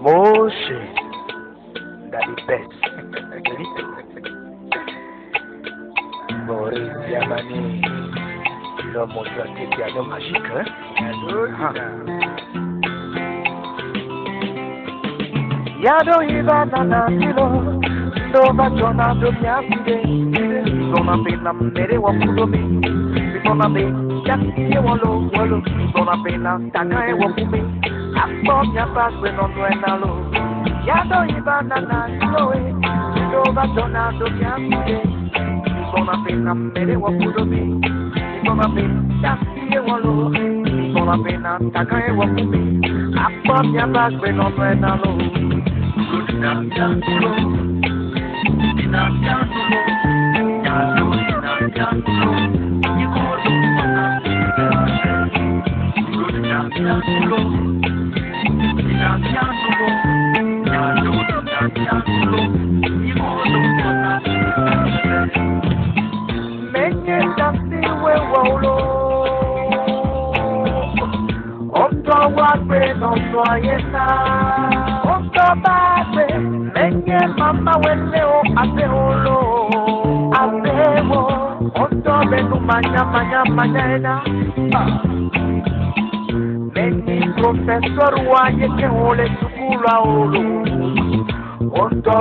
Moshe, Daddy Best, Boris Diamani, l'homme au piano magique, hein? Yado Ivana Nilo, Dova Jona do Miaside, Zona Pena Mere Wapudomi, Zona Be, Yaki Wolo, Zona Pena, Taka Wapumi, Akpom Yapas Benono Enalo, Yado Ivana Nilo, Dova Jona do Miaside, Zona Pena Mere Wapudomi, Zona Be, Yaki Wolo, Zona Pena, Taka Wapumi, Akpom Yapas Benono Enalo. Mama weneo ateolo atemo oto benu manya meni professor wa yeke ole sukula olo oto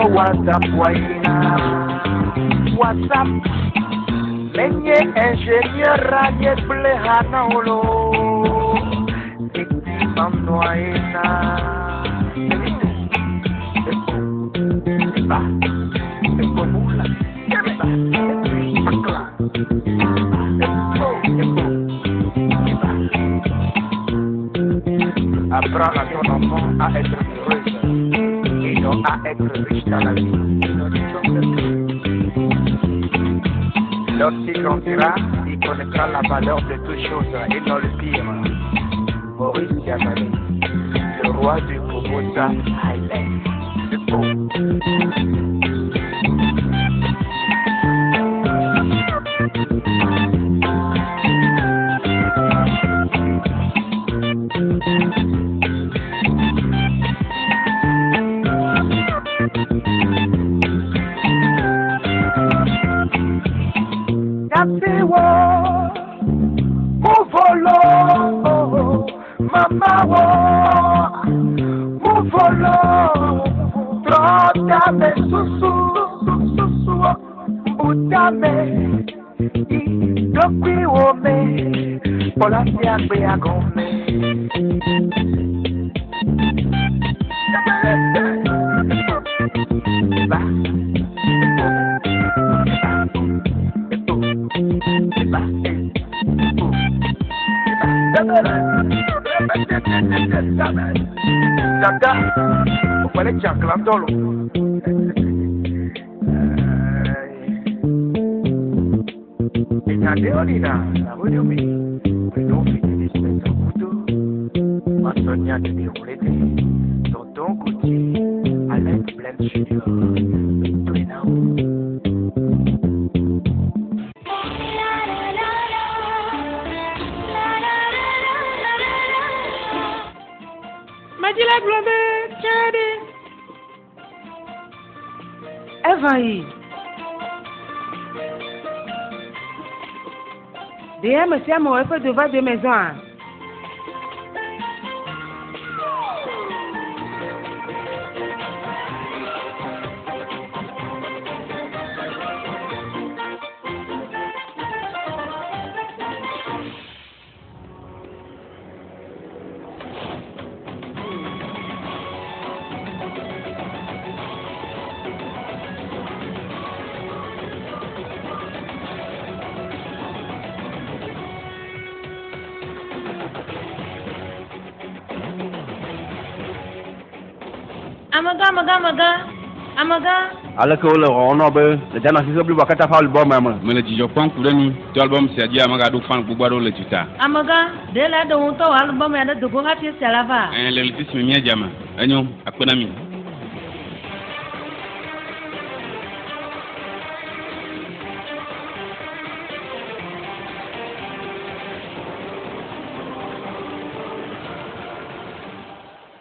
WhatsApp menye ingénieur ye blehana olo tiki mamno aina Apprends à ton enfant à être heureuse et non à être riche dans la vie. Lorsqu'il grandira, il connaîtra la valeur de toutes choses et non le pire. Maurice Diamani, le roi du Pomosa Highland. C'est beau. Mama wo, mufolo, trotame susu, utame, dopi ome, pola siagbe agome. Dada, upale chankla dolo. Ina deolina, na wudumi. Weno fini dispensa kudo. Masonia de biolete. Tonton Kuti, Alain Blend Junior. Bintou Majila Globe, Chadi. Evaï. Déjà, monsieur, mon effet devant deux maisons. Amaga. Ale ke wole wɔna be le Ghana sise blibo katã ƒe album me. Me le dzidzɔ kpɔm ku ɖe nu to album sia dzi amega ɖo fan gbogbo aɖewo le tuta. Amaga, de la de ŋutɔ wɔ album ya ɖe dogo hafi sia la va. Le ɣleti si me míadzame enyo akpe na mi.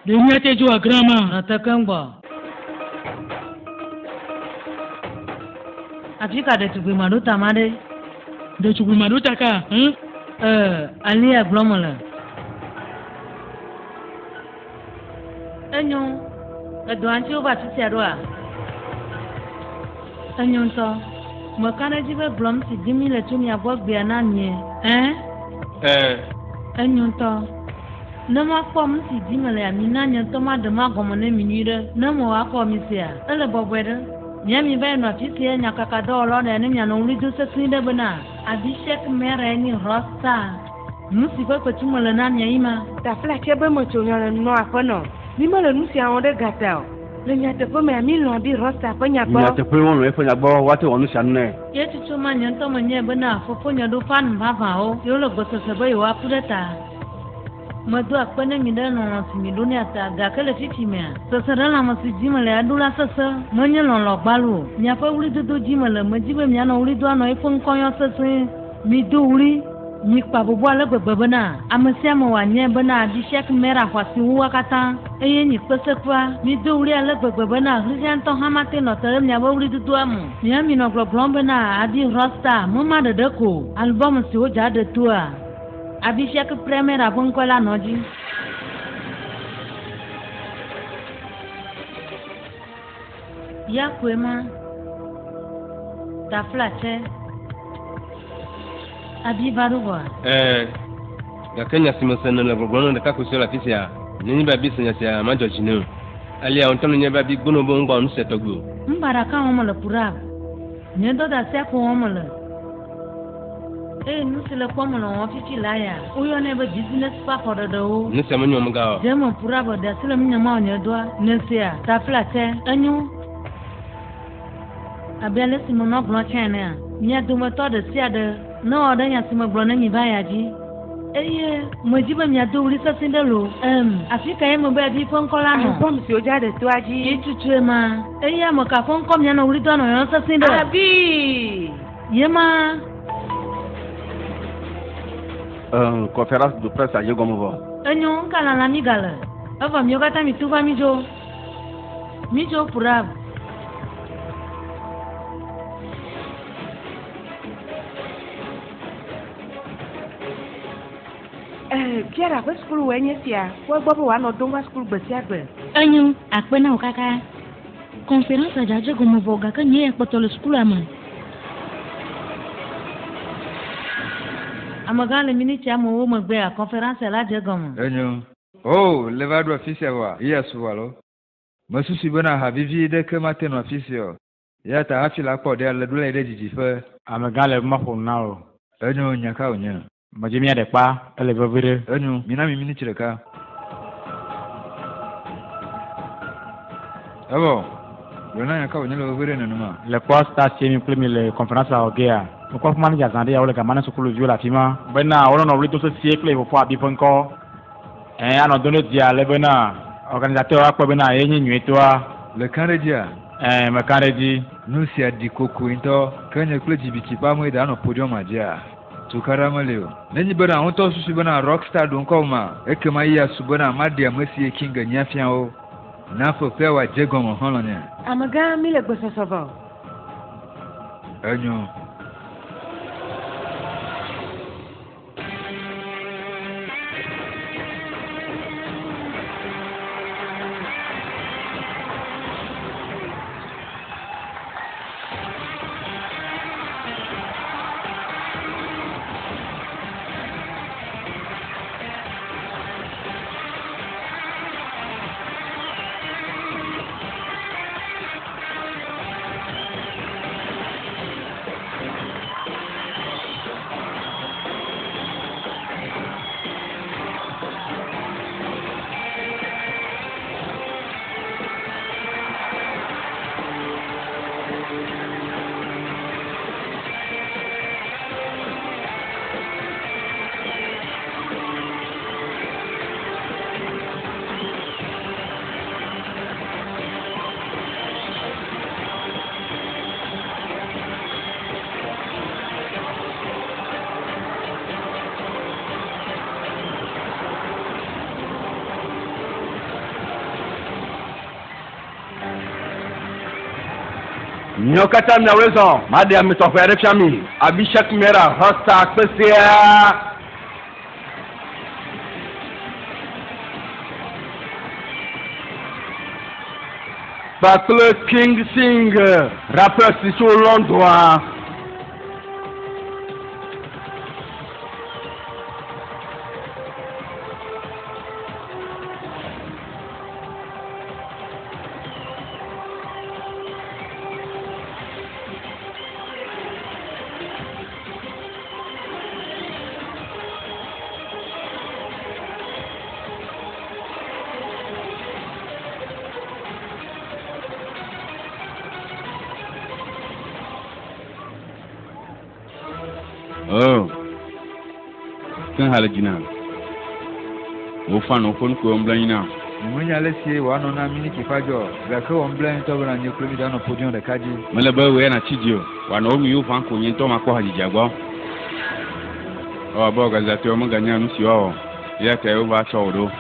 Demi ate jo agrama. Atakangbo. Afika de tugbe maruta made. De chugbe maruta ka, Ali aglomola. Enyo. Edo anti oba tisi adoa. Enyo nto. Mokana jibe blom si dimi le tumi abogbe ananye. Enyo nto. Nama kom si dimi le amina nye to ma de ma gomone minire. Nama wa kom si a. Ele bobwede. Nyami ba no afisi nya kakado olo na ni nya no lidu se sinde bana. Abishek mere ni rosta. Musi ko petumo le na nya ima. Ta fla chebe mo chonyo no afono. Ni mo le nusi awon de gata o. Le nya te pome ami lo di rosta pa nya gbo. Nya te pe won lo e fo nya gbo wa te won shan ne. Ye tutu ma nya to mo nya bana fofo nya do fan baba o. Yo lo go se be wa pudeta. Madu akpene mi de no si mi dunia ta ga kele fiti me. Sesere la mo si jima le adula sese. Mo nye lo lo gbalu. Nya fa wuli do jima le mo jibe mi ana wuli do ano ifo nkonyo sese. Mi do wuli mi pa bobo ale gbegbe bana. Amesi mo wa nye bana di shek mera kwasi wuwa kata. Eye ni pese kwa mi do wuli ale gbegbe bana. Christian to hamate no tere mi abo wuli do amu. Mi ami no globlon bana adi rosta mo ma de deko. Album si o ja de tua. Abishek premier abonkola noji. Ya kwema. Ta flache. Abi varuwa. Ga Kenya simosana na gogono de kakuso la fisia. Nini ba bisanya sia majo chinu. Ali on tonu nyeba bi gbono bo ngba on setogbo. Mbaraka omo le pura. Nyedo da se ko omo le. Nusi le kwa mwana wafifi laya. Uyo nebe business pa kwa do. Nusi amanyo mga. Demo pura bo da sile mnyama onyedwa. Nusia ta flate enyu. Abele simo no blon chene. Nya dumo to de sia de. No oda nya simo blon na mi bayaji. Mojiba nya do uri sa sindelo. Afrika yemo be bi fon kola no. Bom si oja de to aji. Itutwema. Mo ka fon kom nya no uri do no yo sa sindelo. Abi. Yema. Conférence de presse à Yegomovo. Enyo kala la migala. Ava miogata mituva mijo. Mijo purab. Pierre a school wenye sia. Wa bobo wa no dongwa school besia be. Enyo akpena okaka. Conférence à Yegomovo ga ka nye potolo school ama. Amagale miniti amo wo magbe a conference la Yegomo. Enyo. Oh, levado officiel wa. Yes walo. Masusi bona habivi de ke maten officiel. Ya ta afila ko de la dula de jijife. Amagale mafo nao. Enyo nyaka onya. Majimia de pa, ele vovire. Enyo, mina mi miniti reka. Abo. Yona nyaka onya le vovire nanuma. Le poste a siemi plemi le conférence à Ogea. Pourquoi man ya zande ya ole ka mana sukulu viola fima. Bena ono no rito so siècle fo abi fonko. Ano donné dia le bena organisateur akpo bena yenyi nyetwa. Le candidat. Me candidat. Nous si adi koko into kanya kule jibiti pa mo da no podium adia. Tukara maleo. Nenyi bena onto susu bena rockstar don koma. Ekema ya subona madia mesi kinga nyafia o. Na fo pe wa Yegomo hononya. Amaga mi le gbososobo. Enyo. Nyokata miawezo, madi ametofere chami. Abishak mera hosta kpesia. Bakle King Sing, rappeur sur Londres. Oh. Kan hala jina. Wo fan o kon ko mblan ina. Mwenye alesi wano na mini kifajo. Gaka wambla ntobo na nyeklomi dano podion de kaji. Mele ba we na chidio. Wano mi yo fan ko nyento mako haji jagwa. Oh ba organisateur mo ganya no si o. Ya ka yo ba chodo.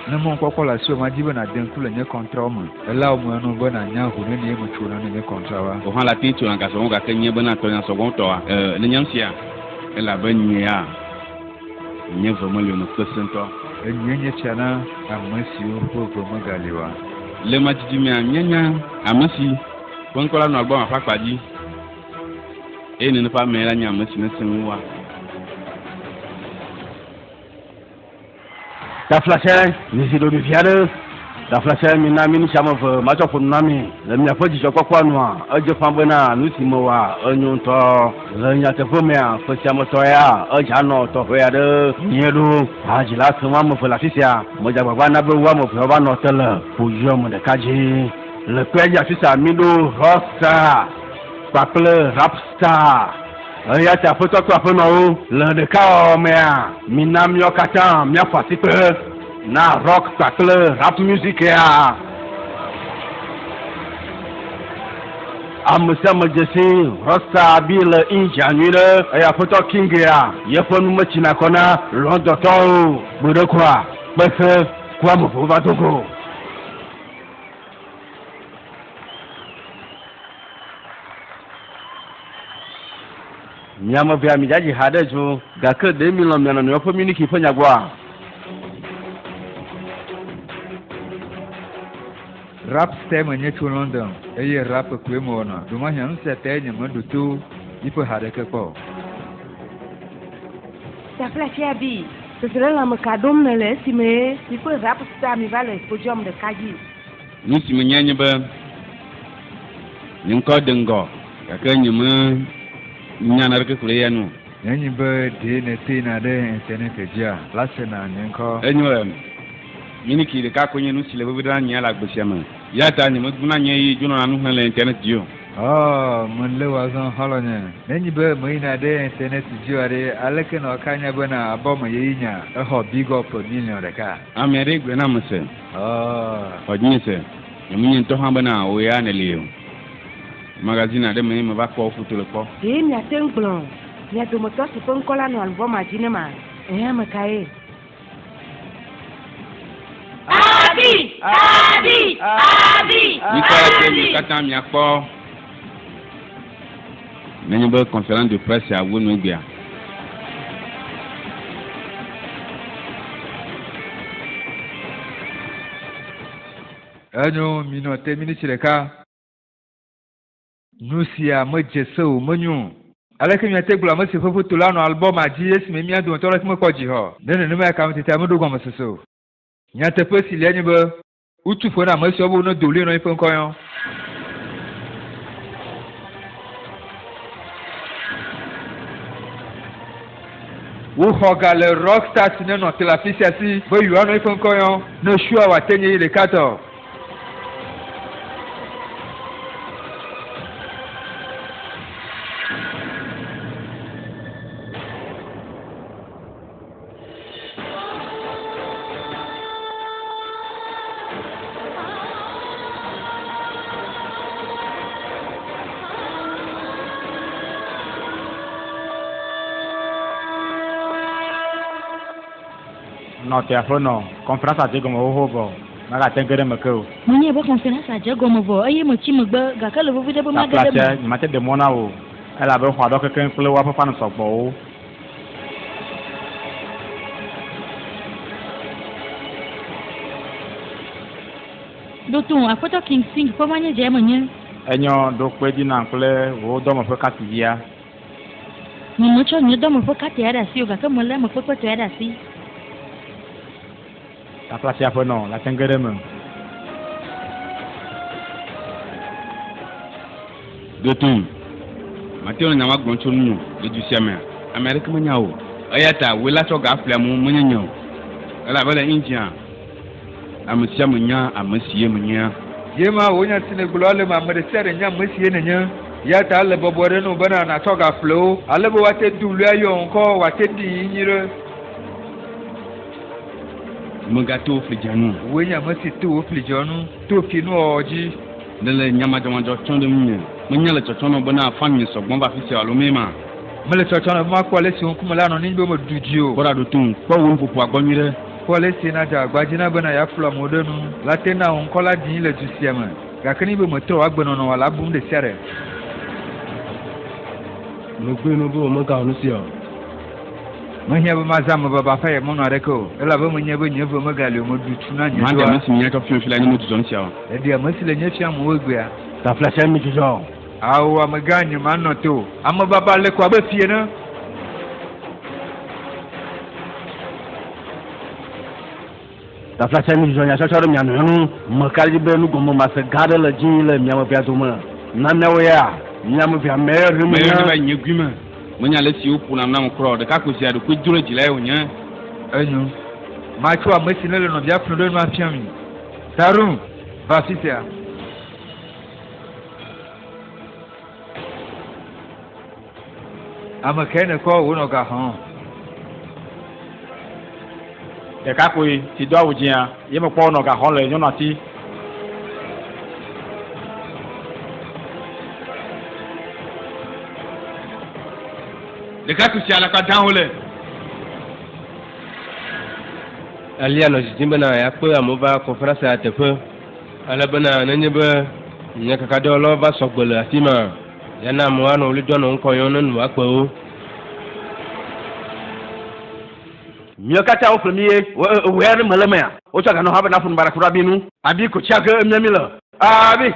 Na mon kwakwa la sio majibe na denku le nye kontra omu. Ela omu anu bo na nya hu ne ne mutuna ne nye kontra wa. O han la tintu na ka so ga kenye bana to na so gonto wa. Le nyamsia. Ela banyia. Nye vraiment le no pesento. Enyenye chana amasi o po magaliwa. Le matiji mi anyanya amasi. Konkola no album afapaji. Ne pa mera nya amasi ne senwa. Da flashe, ni sido ni fiade. Da flashe mi na mi ni chama fo ma to fo na mi. Le mi afoji jo kokwa no a. Oje pambena nu ti mo wa onyu to. Le nya te fo me a fo chama to ya. Oja no to ho ya de. Nyelu, haji la tuma mo fo la fisia. Mo ja baba na be wa mo fo ba no tele. Po yo mo de kaji. Le peja fisia mi do rosta. Paple rapstar. Ya ta foto ko afono le de ka o me a minam yo kata mi afati pe na rock tackle rap music ya amsa majesi rosta bil injanuire ya foto king ya ye fonu machina kona londo to bude kwa bese kwa mo ba toko Nyama vya mijaji hadejo gake 2 million mena no yopo miniki fanya gwa Rap stem nye tu London eye rap kwemo ona duma hyan se tenye mandutu ipo hadeke ko Ta flash abi. Ce serait la makadom ne le sime. Il peut rap star mi va le podium de kaji. Ni si menyanyi ba. Nyinko dengo. Ka nyima nyana ke kule yanu. Nyanyi ba de ne te na de internet eja. Lase na nyenko. Enyo mini ki de ka konye nu sile bo dan nya la gbesiama. Ya ta ni mo guna nye yi juno anu han le internet dio. Oh, mun le wazan holonya. Nyanyi ba mo ina de internet jiware aleke no kanya bana aboma yinya. Eho big up million de ka. Amere gbe na mo se. Oh, Odinye se. Yemunye to han bana o ya ne leo. Magazine ade me ba ko futu le ko. Mi a tenglon. Mi a to moto si pon kola no album a jinema. Ma kae. Abi. Ni ka te mi kata mi akpo. Nenye ba conférence de presse a wonu gbia. Anyo mino te mini chireka. Nusia mejese menyu aleke mi ategula mo se fofu tulano album aji esi me mi adu to rek mo koji ho nene ne ma ka mo tete amudo gwa mososo nya te pesi le anyi be utu fo na mo se obo no dole no ifo nkoyo wo hoga le rockstar ne no telafisia si bo yu ano ifo nkoyo no sure wa tenye ile kato No te afono, conférence à dire comme au hobo. maga tengere meko Mwenye ba conférence a je gomo vo aye mo chi mo gba ga ka le vo vide bo ma de place de. ni mate de mona o ela be hwa do keken kle wa papa no sogbo o Doton apoto king sing po manye je mwenye. enyo do pe di na kle wo do mo fe kativia Mo mo cho nyo do mo fo ka te ada si o ga ka mo le mo fo ko te ada si. la place ya no la tengere me Dotum. Mateo na magbon chonu le du siame. America manya o. Ayata wela to ga afla mu manya nyo. Ala bala India. Amusia munya amusie munya. Yema wonya tine gulale ma mede sere nya mesiye ne nya. Ya ta le bobore no bana na toga flow. Ale bo wate dulu ayo nko wate di nyire. Mugato flijanu. Wonya mesi to flijanu. To finu oji. Dele nyama jama jo chondo munye. Munya le chochono bana famille so bomba fisi alumema. Mele chochono ma ko le si on kuma la no ni be mo dudio. Bora dotum. Ko won popo agbonire. Ko le si na ja gbajina bana ya flo modenu. La tena on kola din le jusiama. Ga kani be mo to agbono no wala bum de sere. Mo gbe no bo mo ka onu si o. Manya ba mazama ba ba fa ye mo no areko. Ela ba manya ba nyevo magali mo dutu na nya. Manda mesi nya to fio fila ni mo tuzo nsia o. E dia masile nya fia mo wegbe a. ta place mi jo Awo amaganye manno to. Amma baba le ko ba fie na. ta place mi jo ya cho mi anu nu mo kali be nu gomo ma se gade le jin le mi am bia to ma na me wo ya nyam bia me ri mi Me na ba nyegwima. Munya le si opu na na mkro de ka ko si adu ko duro jila e onya. Enyo. Ma chwa masile le no bia funu do ma fia mi. Tarum. Ba sisia. Ama kene ko wono ga hon. e ka ko ti do awujia ye mo po no ga hon le nyona ti De ka ko si ala ka dan hole. Ali ano jimbe na ya pe amova conférence a te fe. Ala bana na nyebe nya ka ka do lo ba sogbele atima. Ya na mo ano li do no nko yon no wa pe o. mi ka ta o premier we ri malama ya o cha ga no ha ba na fun barakura binu abi ko cha ga mi la abi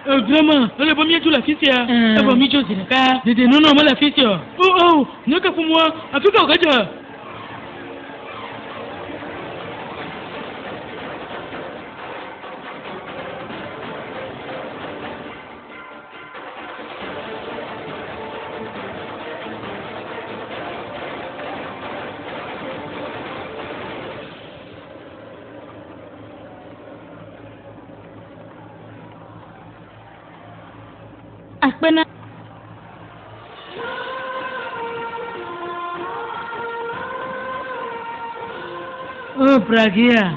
Vraiment, le bon mieux tout la fille, le bon mieux tout c'est le cas. De non non la fille. Oh, ne que pour moi, en tout cas regarde. Akpena Oh, Pragia.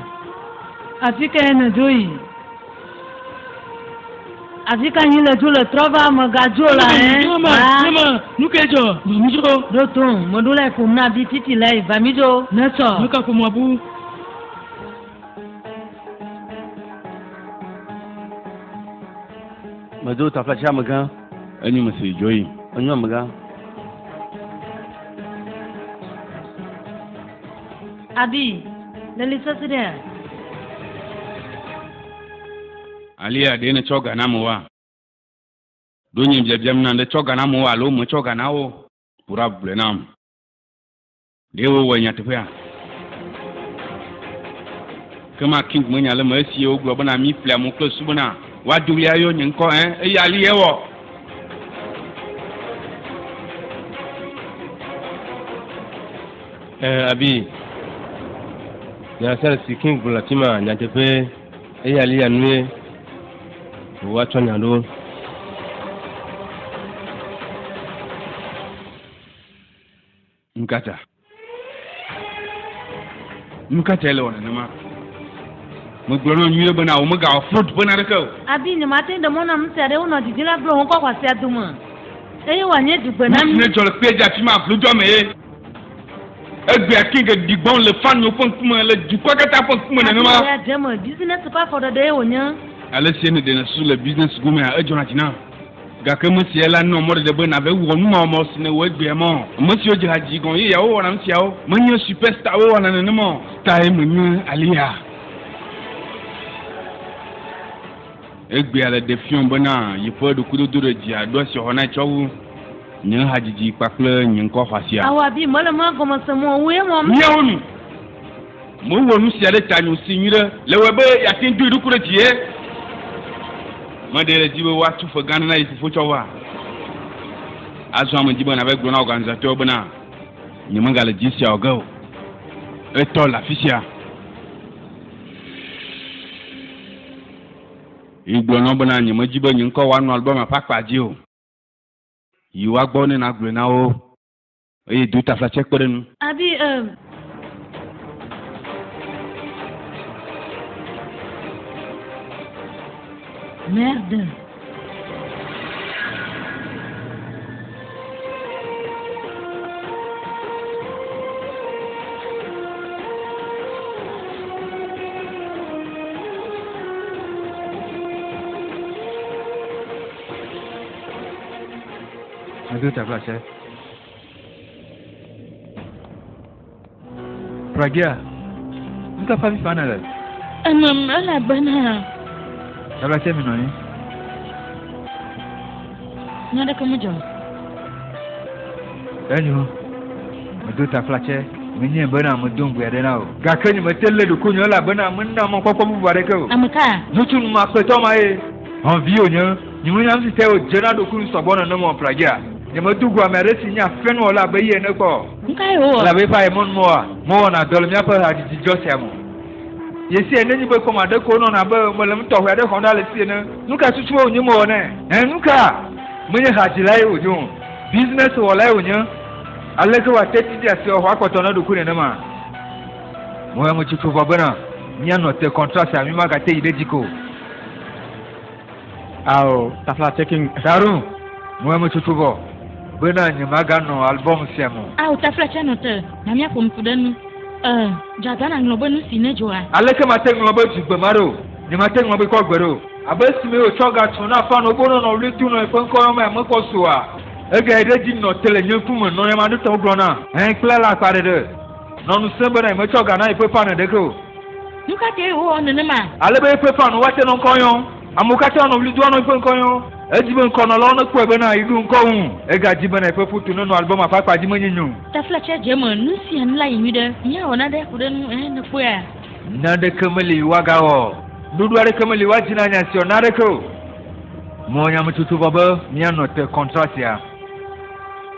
Afika ena doi. Afika nyile tu le trova magajola Mama, nukejo, mijo. Doton, modula kumna bititi lai vamijo. Nato. Nuka kumwabu. Mazo ta place ma ga Anyi masi joyi. onyo ma ga Abi, leli sasida. Aliya de na choga na mu wa. Donyi biabiam na de choga na mu wa lo mu choga na wo. Pura blenam. De wo wanya tefia. Kama king mu nya le ma si o gbo na mi fla mu ko subuna. Wa duli ayo nyin ko e ya ali ewo. Abi. Ya sel si king bulatima nya te pe e ali anwe. Wa chonya do. Nkata ele wana nama. Muglono nyure bana o maga fruit bana reko. Abi ni mate de mona msere uno dijila bro nko kwa sia duma. Eye wanye dugbe na mi. Ne jole peja ti ma flu do me. Egbe akinge digbon le fan yo pon kuma le du kwa kata pon kuma na nama. Ya demo business pa for de onya. Ale sienne de na sur le business gome a ejonatina. Ga ke monsieur la no mo de bana be wo nu ma mo sine wo egbe mo. Monsieur jihaji gon ye ya wo wana msiao. Manyo superstar wo wana ne mo. Star e munyu alia. Egbe ala defion bana yipo de kudo do ji ado si hona chowu nyen hajiji pakle nyen ko fasia awa bi mala ma ko ma samo we mo nyawnu mo wonu si ale tanyu sinyire lewebe yatin du kudo ji e ma de le jibe wa tu fo gana na yifu chowa aso am jibe na be gro na organisateur bana nyemanga le jisia ogo eto la fisia Igbo no bana nyi majiba nyi nko wanu album apakpaji o yi wa gbo ni na gbe na o e do ta fla check pere nu abi merde Aduh, tak apa saya. Pragya, bukan apa mana lah? Ala bana. Tak apa saya minum ni. Nada kamu jauh. Danyu, aduh tak apa saya. Minyak benar mendung biar dia tahu. Gaknya macam le dukun yola benar mana mau kau buat mereka. Amaka. Nutun mak betul mai. Vionya, ni mana mesti tahu jenah dukun sabana nama Pragya. Nyama dugu ameresi nya fen wala baye ne ko nkai ho la be fa mon mo na dol nya pa hadiji josemu yesi ene ni be ko ma de ko no na ba molam to hwe de ko na le si ne nuka susu o nyimo ne nuka munye hajilai ojo business wala onyo alle ko wa teti dia se o ko to na duku ne ma mo mo chi fufa bana nya no te contract ami ma ka te ide jiko ao tafla checking daru mo mo chi fufa bena nyamaga no album siamo au tafla no te na mia ko mpudanu jagana nglobo nu sinejoa aleke mate nglobo tigbe maro nyamate nglobo ko gbero abesi me o choga tuna fa no bono no litu no efon ko ma mo ko suwa ega ide di no tele nyefumo no ya madu to grona klela pare de no nu sembe na me choga na ife pa na de ko nuka te o nene ma alebe ife pa no wate no koyon amukata no litu no ife koyon ejibe nkono lo no kwebe na idu nkohun ega jibe na ife futu no album afapa ji manyenyu tafla che jemo nu si an la yimide nya ona de kudenu na kuya na de kamali wagawo dudu are kamali wajina nya si ona de ko mo nya mututu baba nya no te contract ya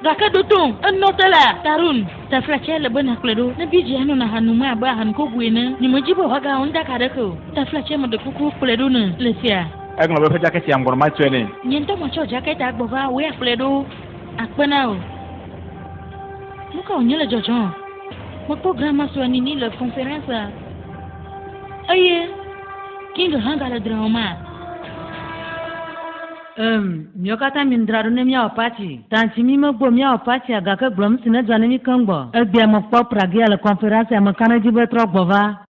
gaka dotun en notala tarun tafla che le bana kledo na biji anu na hanuma ba han ko buena ni mojibo waga onda kada ko tafla che mo de kuku kledo ne lesia egno be feja ke ti angor ma twene nyento mo cho jacket agbova we afledo akpena o muka onyele jojo mo programme so ni le conférence aye kinga hangala drama nyokata min drado ne mia opati tanti mi mo gbo mia opati aga ke glom sine jane mi kangbo egbe mo po Pragya le conférence am kana jibe tro gbova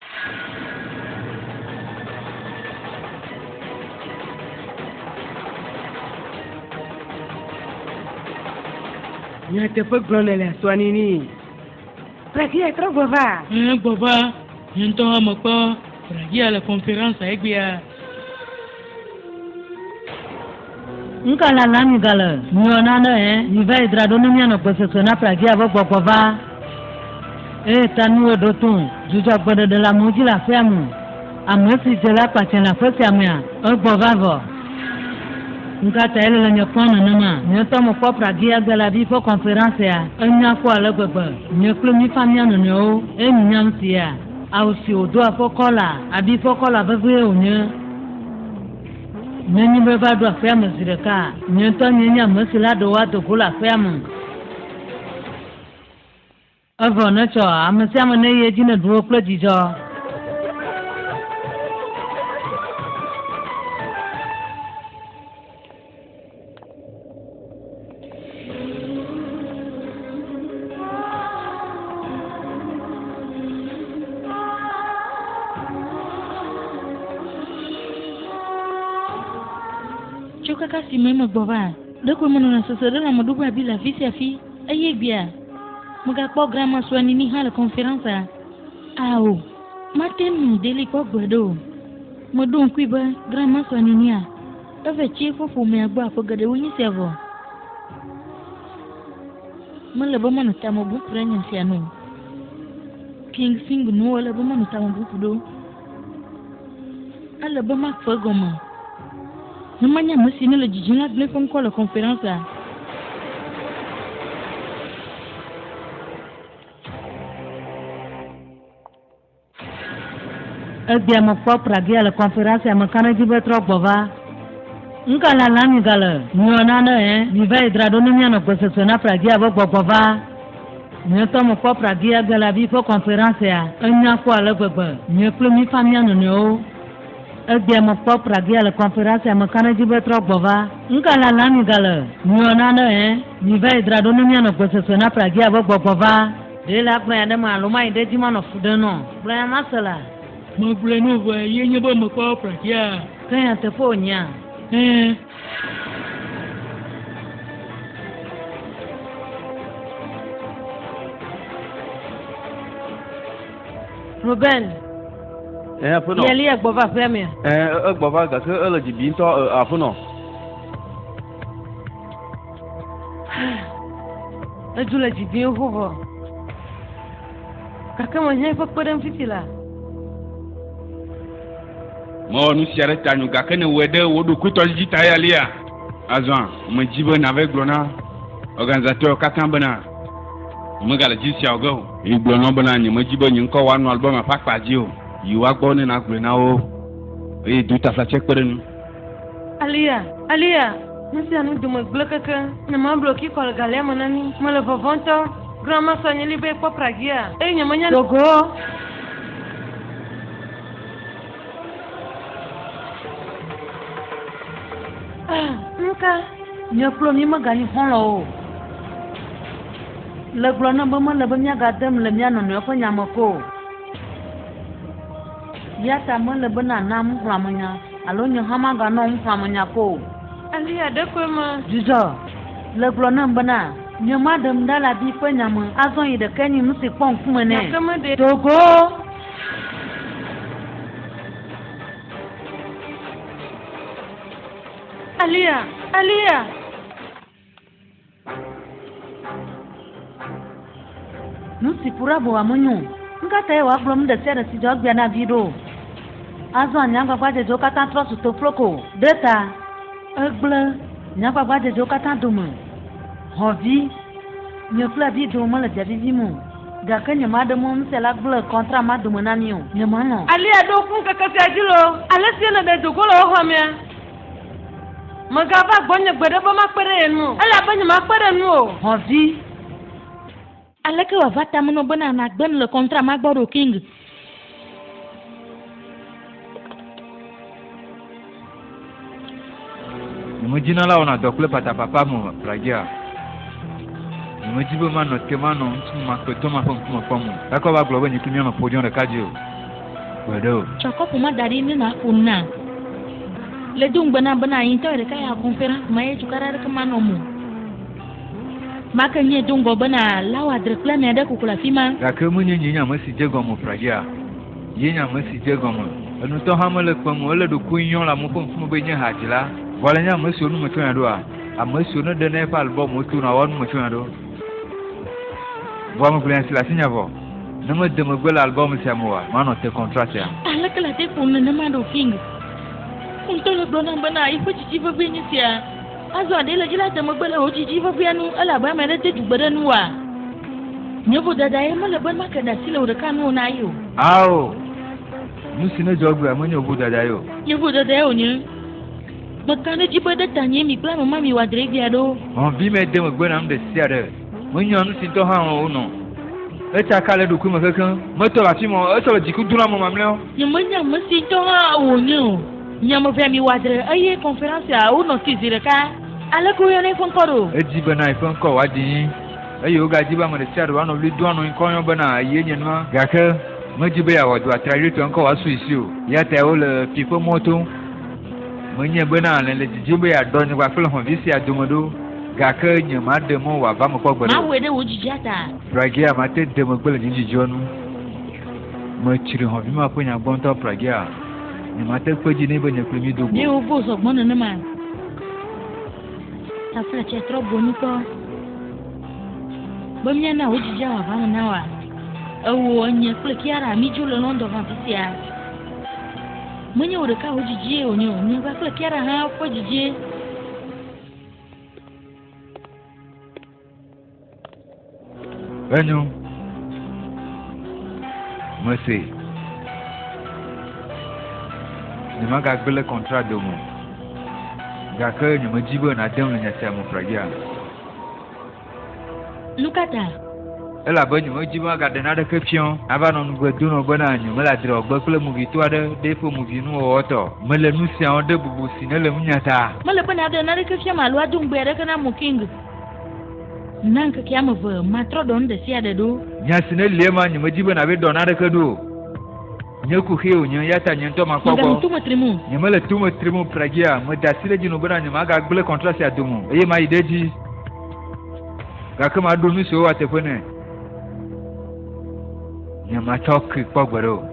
nya te fa glone le swani ni Pragya tro gbova gbova nyento mo po Pragya la conférence egbia nka la lami gala nyona na ni va idrado ne mia no pese na Pragya bo gbova tanu do tun juja gbede de la moji la femu amesi je la pa la fosi amia gbova vo nka ta ele la nyopona na ma nyoto mo po Pragya gala bi fo conférence ya enya ko ala gbegbe nyeklo mi famia no no nyam tia au si odo afokola abi fokola bebe onye neni beba do afemu sireka nyoto nyenya mesila do wa to kula afemu Ava na cho amsia mane ye jina duo klo jijo. Choka kasi mema bova. Doko mono na sosoro na maduba bila visi afi. Aye bia. Muga po grama swani ni hala konferansa. Ao. Maten deli po gbedo. Modon kwiba grama swani ni a. Ave chiefo fu me agba po gade woni sevo. Mala ba manu tamo bu prenya siano. King sing no wala ba manu tamo bu pudo. Ala ba mak fagoma. Namanya mesti ni le jijina ble fon ko la conférence là. Dia mo propra gi la conférence ma kana jibe trop bova. Nka la lami gala. Nyona na ni vai drado ni nyana ko se sona pra gi abo bova. Ni to mo propra gi gala bi fo conférence ya. Anya ko ala gbegbe. Ni plo mi famia no no. Dia mo propra gi la conférence ma kana jibe trop bova. Nka la lami gala. Nyona na ni vai drado ni nyana ko se sona pra gi abo bova. De la kwa ya ma lo mai de di mano fudeno. Bla masala. Mo bleno va yenye ba mo ko prakia. Kaya te ponya. Ruben. Afuno. Yeli agbova femi. Agbova ga se ele jibi nto afuno. Ejula jibi hovo. Kaka mo nye fa podem fitila. Mo nu siare tanyu ga kene wede wodu kuto jita ya lia. Azan, mo jibe na avec glona. Organisateur katambana. Mo ga la jisia ogo. Igblona bana ni mo jibe nyi nko wanu album apakpaji o. Yiwa gbo ni na glona o. E du ta fa check perenu. Alia. Nisi anu du mo blokaka. Na ma bloki ko ga le manani. Mo le vovonto. Grandma sonye libe po pragia. Nyamanya dogo. Nka nyoplo mi magani honlo. Le glona bama le bamya gadam le mya no ko nyamako. Ya ta mo le bana nam flamanya. Alo nyo hama ga no flamanya ko. Ali ada ko ma. Jujo. Le glona bana nyo madam dala bi ko nyama. Azon yi de kani musi pon kumene. Togo. Alia. Nusi pura bo amonyo. Ngata ewa glom de sere si jog bia na video. Azo nyanga kwaje jo kata trosu to floko. Data. Egble. Nyanga kwaje jo kata dumu. Hovi. Nyofla video mala jabi vimu. Gaka nyama de mom se la gle kontra ma dumu na miyo. Nyama no. Alia do kun kaka si ajilo. Alesi na de dogolo ho mea. Magava gonya gbede ba makpere enu. Ala banya makpere enu o. Hovi. Aleke wa vata mono bana na gben le contrat magboro king. Nimujina la ona dokle pata papa mo pragia. Nimujibo mano kemano ntuma kwetoma fomfuma fomu. Ako ba globo nyikimia no podion de kadio. Wedo. Choko puma dari ni na kunna. Le dung bana into de kaya conférence maye chukara de kamano mu. Maka nye dungo bana lawa reclame ada kukula fima. Ga ke munye nyinya masi jego mo pragia. Yenya masi jego mo. Anu to hamale kwa mo le do kunyon la mo fomfuma be nya hajila. Wala nya masi onu mo tuna do a. Amasi onu de na fa album mo tuna won mo tuna do. Bo mo plan sila sinya bo. Namo de mo gbel album sia mo wa. Mano te contract ya. Ala kala te kunna na mando king. Untolo dona bana ifo chichiva benyisia. Azo adela jila te magbele ho chichiva bianu ala ba mere te dugbadanu wa. Nyobo dada e mole ban makada sile o de kanu na yo. Ao. Nusi ne jogbe amonyo bu dada yo. Nyobo dada yo nyi. Makana jibada tanye mi plan mama mi wadre biado. On vi me de magbe na mde siare. Monyo nu sinto ha o no. Eta kale du kuma kankan. Moto la timo, eta jiku duna mo mamleo. Nyamanya masito ha onyo. Nyamo fe mi wadre aye conférence a o no tizire ka. Ala ko yo ne fon koro. Eji bana ifon ko wadi. Ayo ga jiba mo de tiaro ano li do ano nko yo bana ye nyenwa. Gaka mo jibe ya wadu atrari to nko wasu isio. Ya ta o le pipo moto. Mo nye bana le jibe ya do ni kwa fele hon visi adomodo. Gaka nyama de mo wa ba mo ko gboro. Ma we de wo jijata. Pragia ma te de mo gbele ni jijonu. Mo chiri hon bi ma ko nya gbon to pragia. Ni ma te peji ni be nya klemi dogo. Ni o bo so gbon na ma. Ta fle che tro boni ko. Bomnya na wo jija wa ba na wa. Ewo nya kle kiara mi julo no ndo van fisia. Mwenye wo de ka wo jije onyo, ni ba kle kiara ha ko jije. Enyo. Merci. Ni ma ga gbele contrat do mo. Ga ka ni ma jibo na dem le nya se mo pragia. Lukata. Ela ba ni ma jibo ga de na de ke pion. Aba no ngwe do no ba na nyu. Me la dire ogba kle movie to ade de fo movie nu o to. Me le nu si an de bubu si ne le mu nya ta. Me le pa na de na de ke pion ma lo adu ngbe de kana mo king. Nanka kiyama va matro don de sia de do. Nya sine le ma ni ma jibo na be do na de ke do. Nya ku hiu nya ya ta nya to ma kwakwa. Nga mtuma trimu. Nya mele tuma trimu pragia. Me da sile jinu bana nya ma ga gbele contrat si adumu. Eye ma ideji. Ga kama do nu so wa te fone. Nya ma talk kwa gboro.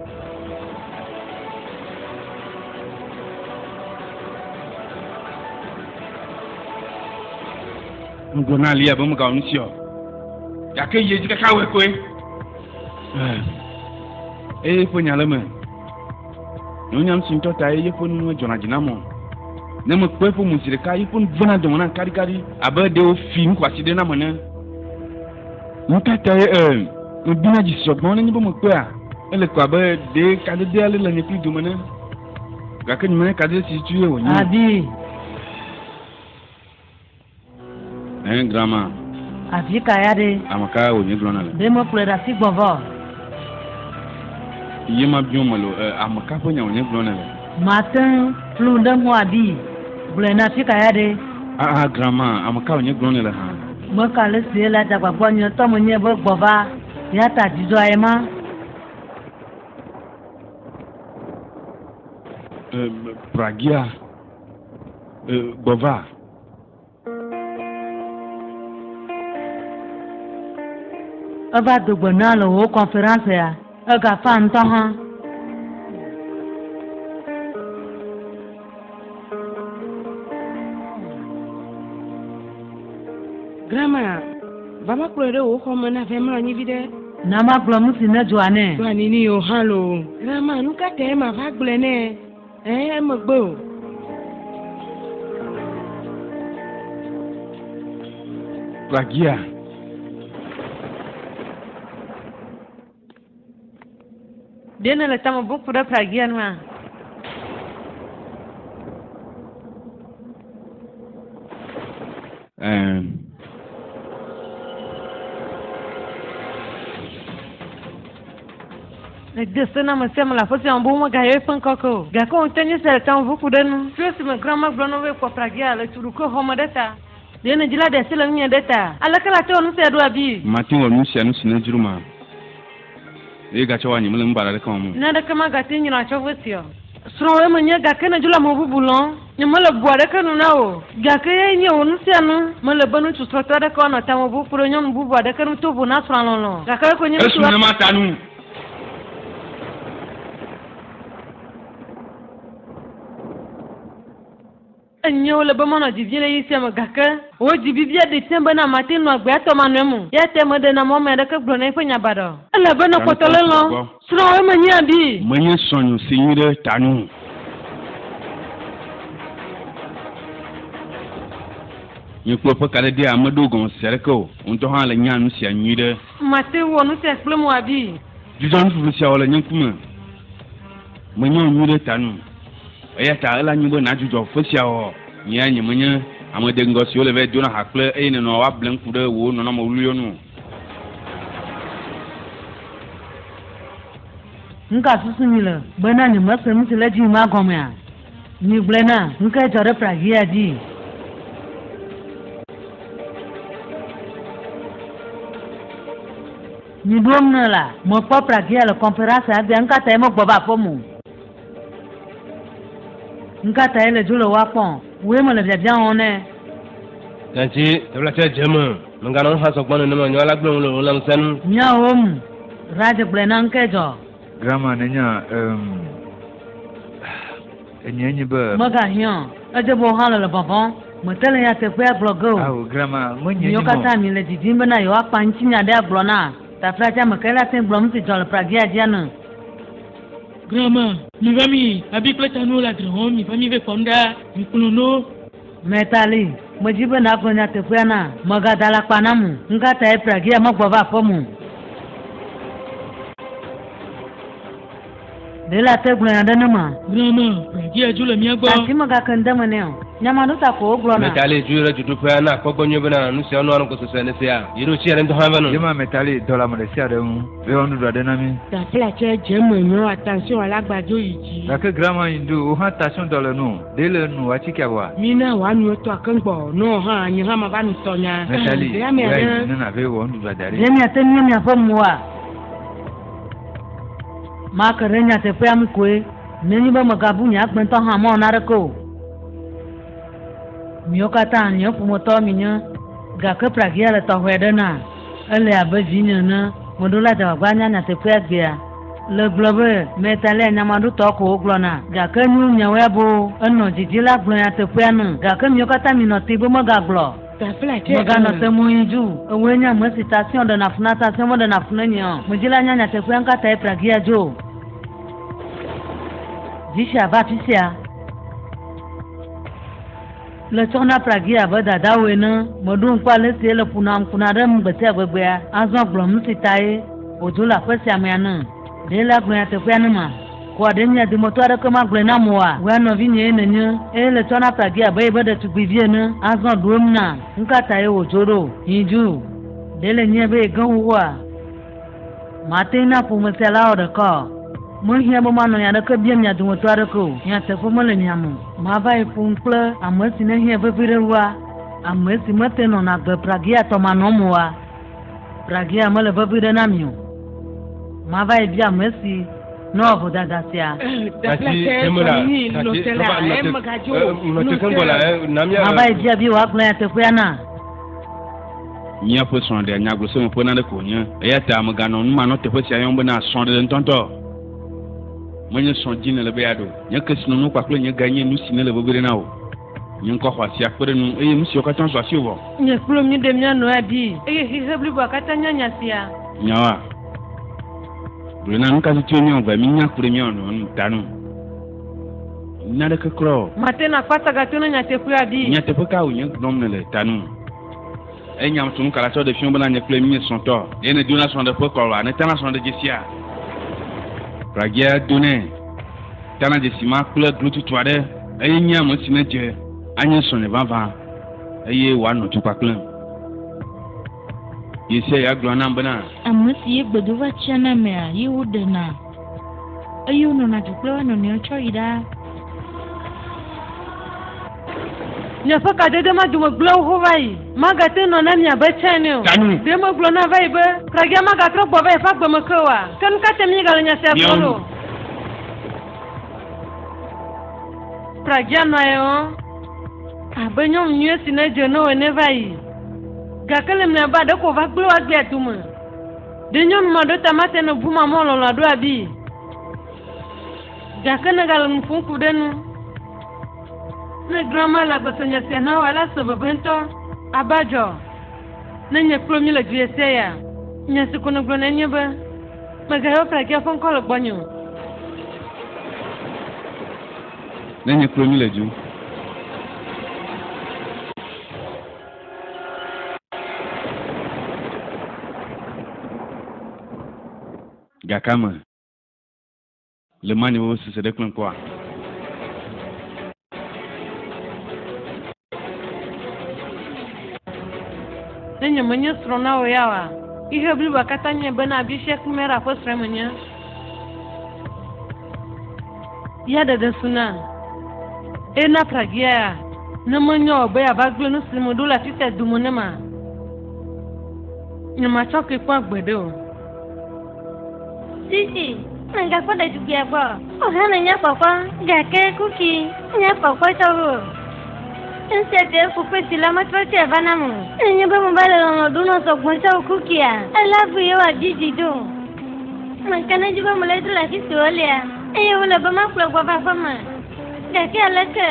Ngona lia ba mu ga unsio. Ya ke ye jika ka we kwe. Ponya le me. Nyam sinto ta ye fo nu jona jinamo. Ne mo kwe fo musire ka ye fo vana de mona kari kari aba de o film kwa side na mona. Nka ta ye bina ji sogbon ni bo mo kwe a. Ele kwa ba de ka de ale la ni pi do mona. Ga ke ni me ka de si tuye o ni. Abi. Grandma. Abi kaya de. Amaka o ni glona la. De mo plera si gbonvo. Iye ma bion malo amaka po nya o ni glona la. Matin flunda mo abi. Blena si kaya de. Grandma amaka o ni glona la ha. Mo ka le se la ta gba nyo to mo nye bo gbova. Ya ta jizo ayema. Pragia. Gbova. Aba dogbo na lo wo conference ya. Ga fa nto ha. Grandma, baba klore wo ko mana fe mra nyi bide. Na ma glo mu si na joane. Joane ni yo halo. Grandma nu ka te ma fa gble ne. Mo gbo. Pragia. Dena le tamo bu pura pragia nwa. Le desena mo se mo la fosi ambu mo ga ye fan koko. Ga ko tenye se tan bu pura nu. Fesi me grandma blono we ko pragia le turu ko homo deta. Dena jila de se le nya deta. Ala kala to nu se do abi. Matin o nu se anu sine juruma. Ga chawa ni mele mbara ka mu. Na da kama ga tin nyina chawo sio. Sro we menya ga kana jula mo bubulon. Ni mele boare ka nu na o. Ga ka ye nyi o nu se anu. Mele banu tu sro da ka na ta mo bu pro nyom bu boare ka nu to bu na sro lon. Ga ka ko nyi tu. Esu na mata nu. Enyo le ba di viele yisi ma gaka o di bibia de temba na matin no gba to manemu ya temo de na mo me de ka gbo na ifanya bado ala ba na potole lo sro we manya bi manya sonyo sinyire tanu ni ko pa kale dia amado gon sereko unto ha la nyanu si anyire mate wo no se explain mo abi jujan fu si awala nyankuma manya nyire tanu aya ta ala nyubo na jujo fosia o nya nyimanya amade ngosi ole ve dona hakle e ne no wa blank fude wo no na mo luyo no nka susu mi le bena ni me se musi le dzi ma gɔmea mi gblẽ na nke dzɔ ɖe pragia dzi mi ɖom ne la mekpɔ pragia le conférence agbia nkata ye megbɔ va aƒe mo nkata ye le dzo le woakpɔ woe me le biabia wɔn nɛ Nanti, tebla cha jeme, mengano ha sok banu nama nyala glong lo ulang sen. miawo mu radze gblẽ na nke dzɔ Grandma nenya enyenye be. megahiã edze be wohã le vɔvɔm mete le nyateƒea gblɔ ge o Awo grandma menyenye miwo katã mi le didim bena yewoakpa ŋutinya ɖe agblɔ na taflatsa me ke la te gblɔm si dzɔ le pragia dzia ne Grandma, mi va mi, abi kple tanu la drɔm, mi va mi ve kpɔm ɖa, mi kplɔ no. metali medzi be nàgblɔ nyateƒea na megada le akpa na mu nkata ye pragia megbɔ va aƒe mu ɖe la te gblɔna ɖe ne ma Grandma, pragia dzo le mia gbɔ. asi megake ŋde me nɛ o nyamaɖo ta ko wogblɔna Metali juira judupa na kpɔgbɔ nyuie bena nu sia nu anu ko sese ne sia. Yiɖo tsi aɖe ŋdɔ hã venu. Yema metali dɔla me ɖe sia ɖe ŋu. Be wɔnu ɖu aɖe na mi. Taflatsa dze me nyo attention ala gbadzo yi dzi. Gake grandma yi do wo hã tension dɔ le nu. Ɖe le nu atike aboa. Mina wanu tɔ keŋgbɔ no hã anyi hã ma va nu tɔnya. Metali, Ya me ya aɖe. nena be wɔnu ɖu ada ɖe. ɖe miate mie miaƒe mua make ɖe nyateƒea mu koe nenyi be megabu nye agbẽtɔ hã mewɔna ɖeke o miwo katã nye ƒometɔ mi nye gake pragia le tɔxɔe ɖe na ele abe vinye ene meɖo la dzagbagba nya nyateƒea gbea le gblɔ be metalia nyamaɖotɔ ko wogblɔna gake nu nyawoe bo enɔ dzidzi la gblɔ nyateƒea ne gake miwo katã minɔ te be megagblɔ meganɔ te mo yi dzu ewoe nye ame si tasion ɖena fu na tasion meɖena fu ne nye o medzi la nya nyateƒea ŋkata ye pragia dzo dzisia va afi sia le tsɔ na pragia abe dadawo ene meɖo ŋku ale si le ƒuna ɖe ŋu gbe sia gbegbea azɔ gblɔm nu si ta ye wòdzo le aƒe sia mea ne ɖe la gblɔ nyateƒea ne ma ko aɖe nye dometɔ aɖeke magblɔe na moa woa nɔvi nye ye nenye eye le tsɔ na pragia abe yebe ɖetugbivi ene azɔ ɖom na ŋkata ye wòdzo ɖo yi dzu ɖe le nye be ye gẽ xoxoa mate na ƒome sia la wɔ ɖeka o mehiã be manɔ nya ɖeke bia mia dometɔ aɖeke o nyateƒe mele mia me mava yi ƒom kple ame si ne hiã vevi ɖe woa ame si mete nɔna gbe pragia tɔmanɔ moa pragia mele vevi ɖe na mi o mava yi bia ame si nɔ vodada sia mava yi bia bi woagblɔ nyateƒea na míaƒe srɔ̃ɖia nyagblɔse me ƒona ɖe ko nye eya ta meganɔ numanɔ teƒe sia yɔm bena srɔ̃ɖeɖe ŋutɔŋutɔ menye srɔ̃ dzi ne le be ya ɖo nye kesinɔnu kpakple nye ga nye nu si ne le veve ɖe na o nye ŋkɔ xɔ asi akpe ɖe nu eye nu siwo katã zɔ asi wɔ nye kplo mi ɖe mia nɔa bi eye xixe blibo katã nya nya sia nyawoa gblɔ na nu ka titiwo míawɔ va mi nya kple míawɔ nu ta nu nya ɖeke klɔ mate na kpata gato ne nyateƒea bi nyateƒe ka wònye gblɔm ne le ta nu enyam tunu kalatsɔ ɖe fiɔ bena nye kple mi srɔ̃tɔ eye ne dona srɔ̃ɖeƒe kɔlɔa ne tana srɔ̃ɖe dzesia pragia donɛ tana dzesi ma kple glotutu aɖe eye nye ame si ne dze anye srɔ̃nye vavã eye wòanɔ tu kpakple yesia ya gblɔ nam bena ame si ye gbedo va tsia na mea ye woɖena eye wonɔna du kple woa nɔnɔewo tsɔ yi ɖa nye ƒe kadede ma dome gblẽ wo va yi magate nɔ na miabe tsɛ ne o ɖe megblɔ na va yi be pragia magatrɔ gbɔ va yi ƒe agbeme ke oa ke nu ka te mi gale nya sia gblɔ lo pragia nɔ ye o abe nyɔnu nyuie si ne dze ne o ene va yi gake le miaba ɖe ko va gblẽ wa gbea tume ɖe nyɔnu ma ɖo ta mate ne bu ma mɔ lɔlɔ aɖo abi gake ne gale nu ƒom ku ɖe nu ne grandma le agbese nye sia na wa la se veve ŋutɔ abadzɔ ne nye kplo mi le du esia ya nye si ko ne gblɔ ne nye be megayɔ pragia ƒe ŋkɔ le gbɔnye o ne nye kplo mi le du gakame le mani wo sese ɖe kple ŋkɔa ne nye menye srɔ̃ na wo ya wa ihe blibo katã nye bena abi sia kumera ƒe srɔ̃ menye ya da suna ena pragia na manyo be abagbe no simu do la tite dumo ne ma ni ma choke kwa gbede o Sisi nga kwa da jugia kwa o hana nya papa ga ke kuki nya papa tawo nse de fu pe ti la ma twa te vana mu nya be mo bale no do no so gbon tawo kuki a ala bu yo ajiji do man kana jiba mo le do la kisi olia e wala ba ma kula gwa ba fama ga ke ala ke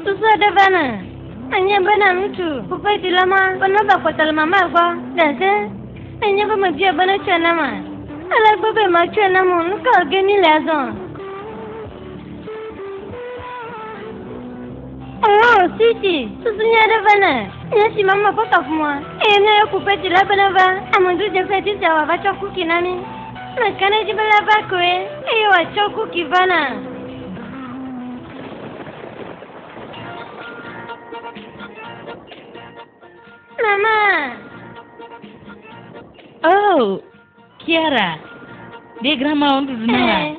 tu so de vana anya bana mtu fu pe ti la ma bana ba ko tal mama gwa ga ke anya ba ma bia bana chana ma ala bebe ma chana mo nuka geni lazon oh sisi susunya de vana ya si mama papa fumwa ene kupeti la bana va amundu de feti za wa choku kinani na kana jibala ba ko e wa choku kivana mama oh Kiara, de grandma ondu dunia.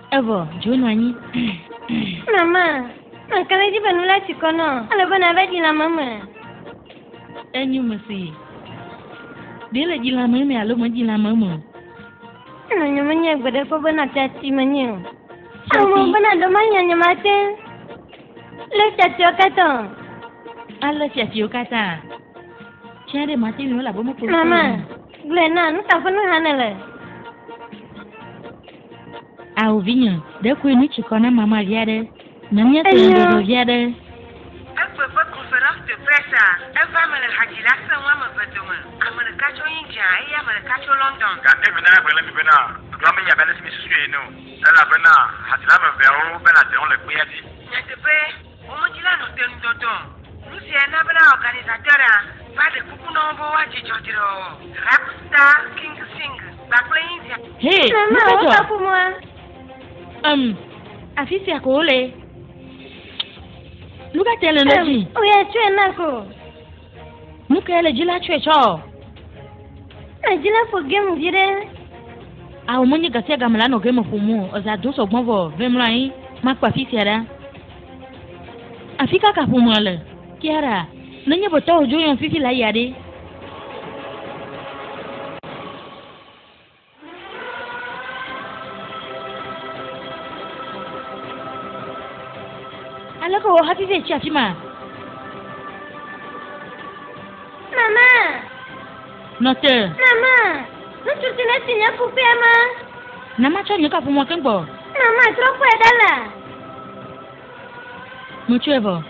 Evo, jono anyi. Mama, makala di banula chikono. Ala bana baji la mama. Enyu masi. De la jila mama, alo ma jila mama. Nanya manya gbede ko bana tati manyo. Amo bana do manya nyamate. Le tati okato. Ala tati okata. Chare mati no la bomo por. Mama. Glena, não tá falando nada. Ah, o vinho, de que chicona mama viada, na minha tenda viada. A conferência de pressa, vai me hajilasa wa mabadoma. Americacho India, Americacho London. Gande bena bela mi bena, grama ya bela simi suye no. Ela bena hajilama veo bela te on le kuyati. Nyatepe, omojila no tendodo. Lucia na bela organizatora. Vale kukuno bo waji jodiro. Rapstar King Sing. Bakle India. Hey, mama, wata kumwa. Afisi yako ole. Luka tele noji. Oya chwe nako. Nuka ele jila chwe cho. Jila fo game jire. Ah, umonye gasia gamala no game fumu. Oza doso gbovo vemla yi. Makwa afisi ada. Afika ka fumu ale. Kiara. Nanya bota ojo yon fifi la yade. Alako hafize chafima. Mama. Note. Mama. Nutu tina tinya pupe ama. Nama cho nyuka pumwa kengbo. Mama tropo edala. Mucho evo.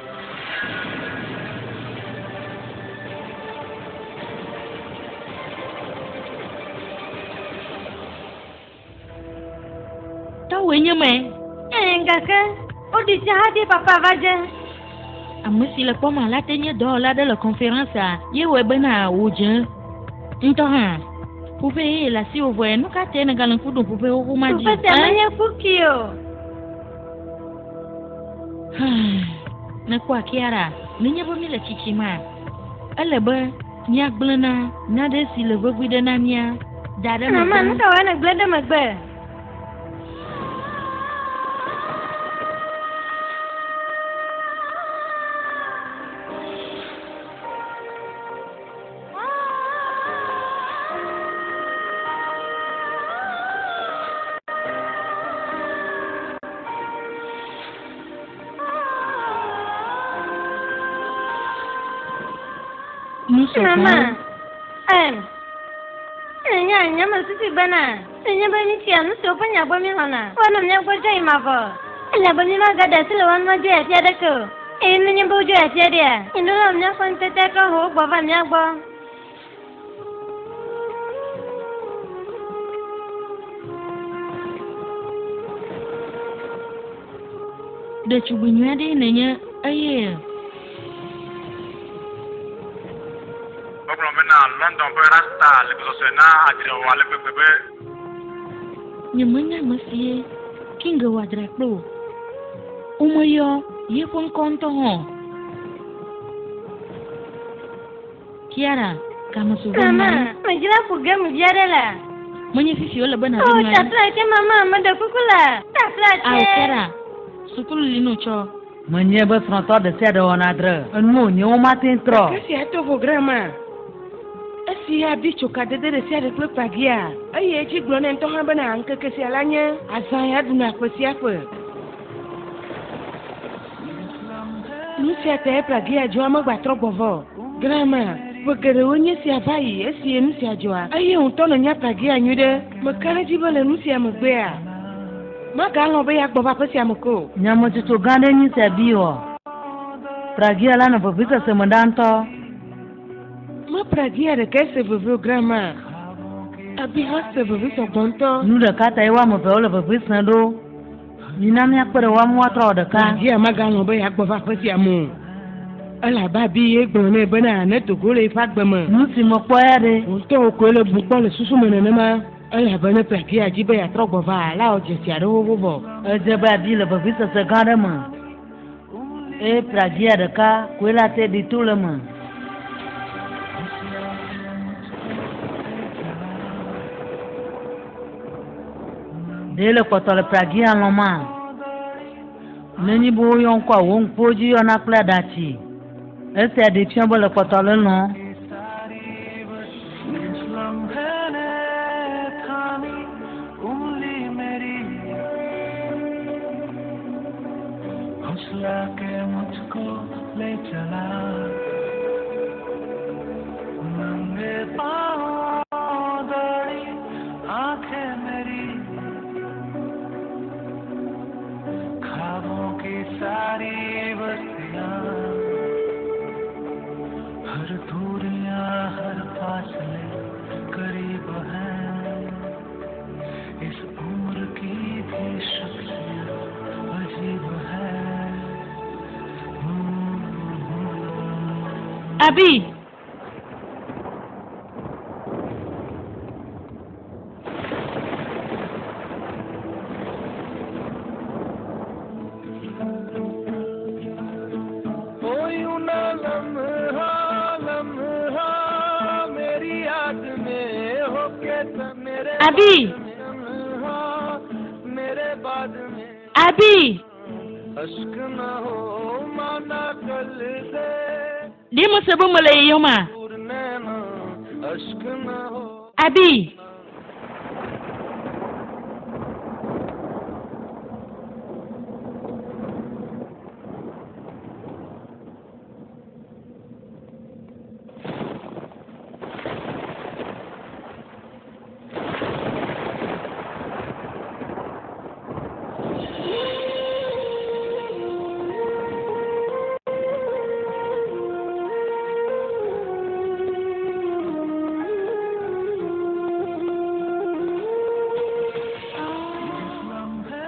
Wenye me. Ngaka. Odi jahadi papa vaje. Amisi le poma la tenye do la de la conférence a. Ye we bena oje. Nto ha. Poupe la si o voye no ka tene galan fudu poupe o maji. Poupe te manya fukio. Na kwa Kiara, ninye bo mi le chichima. Ale ba nya gblena na de si le vogwide na nya. Dada mama nka wana glede magbe. Mama, nya masisi bana. Nya bani tia no so panya bomi hana. Wana nya goja imavo. Ela bani ma gada sile wan ma je atia deko. Nya bojo atia dia. Ino nya kontete ko ho baba nya gbo. De chubunya de nenya aye. London pe rasta le so na adiro wale pepe. Nyamanya masie kinga wadra pro. Umoyo ye pon konto ho. Kiara kama suga. Mama, majira puga mujara la. Mwenye fifi wala bana oh, tatra ke mama mada kukula. Ah, kera. Sukulu lino cho. Menye be fronto de se de onadre. Enmo ni o matin tro. Qu'est-ce qu'il y a de vos grands-mères? Est-ce qu'il y a bicho ka de se de club pagia? Aye, tu glonen to hambana anke que c'est la nya. Azan ya duna ko si afa. Nous si ate pagia jo ma gba tro bovo. Grandma, pokere onye si abayi, esi enu si ajoa. Aye on to no nya pagia nyude. Makana jibole nu si amgbe a. Maka lo be yak baba pesi amko. Nyamo tutu gande ni se biwo. Pragia la no bobisa se mandanto. Ma pragia de que se veut grandma. Abi ha se veut so bonto. Nu de kata iwa mo be ole bobisa do. Ni na mi akpere wa mo atro de ka. Pragia maga lo be yak baba pesi amu. Ala babi egbon me bana na to go le fa gbemo. Nu si mo po ere. On to ko le bu po le susu mena ma. Ala bana pragia ji be ya tro bova la o je si aro bo. Eje ba bi le bobisa se gande mo. E pragia de ka kwela te di tout le monde. Dele kotole pragia loma. Neni bo yon kwa won poji yon akla dachi. Ese de piambo le kotole no. Abi. Abi. Abi. Dimo sebo mole yoma. Abi.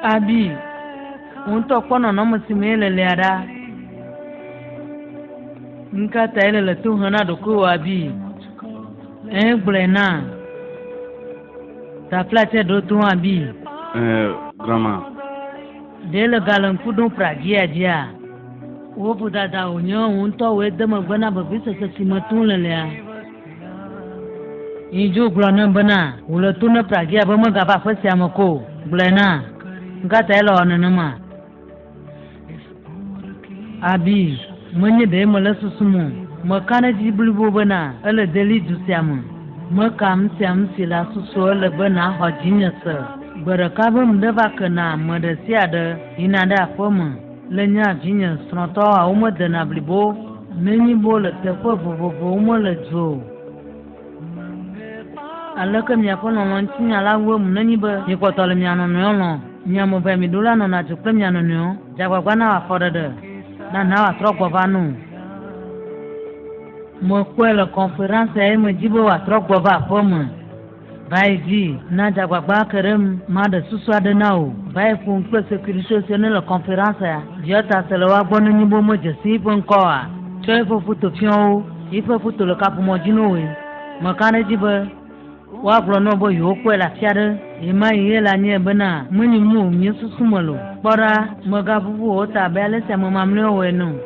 Abi, on to kono no musimele leada. Nka taile le tu hana do ko abi. Blena. Ta plate do tu abi. Grandma. Dele galan kudu pragia dia. Wo buda da onyo on to we de magbana babisa se simatun lelea. Inju glona bana, ulo tu na pragia ba maga ba fasi amako. Blena. Nga taile onanama. Abi, mwenye de mala susumu. Makana jibulu bana, ala deli dusiamu. Makam siam sila susu ala bana hojinya se. Barakabu mdaba kana madasiada inada foma. Lenya jinya snoto auma dana blibo. Neni bola tepo bobo uma la jo. Alaka miakono manchinya la wom nani ba yikotole miano no. Nyamo ba mi dula no na tukle miano no. Jagwa kwana wa fodade. Na na wa troko vanu. Mo kwela conference e mo jibo wa troko va foma. Vai di na jagwa ba kerem ma de suswa de nao. Vai fun kwa sécurité sene la conférence ya. Jota selewa bonu nyibo mo jesi pon ko a. Choy fo futo fion, ifo futo le kapu mo jino we. Makane jibo wa glono bo yo kwela fiade. Ima iye la nye bena mwenye mu myesu sumalo. Bora magabu ota bele se mamamle wenu.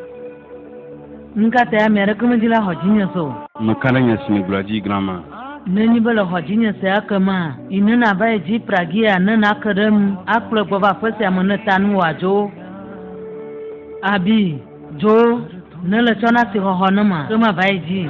Nka te amere kuma jila hojinya so. Makana nya sini glaji grandma. Neni bela hojinya se akama. Ine na ba ji pragia ne na kadem akple baba fese amene tanu wajo. Abi jo ne le chona si ho na ma. Kema ba ji.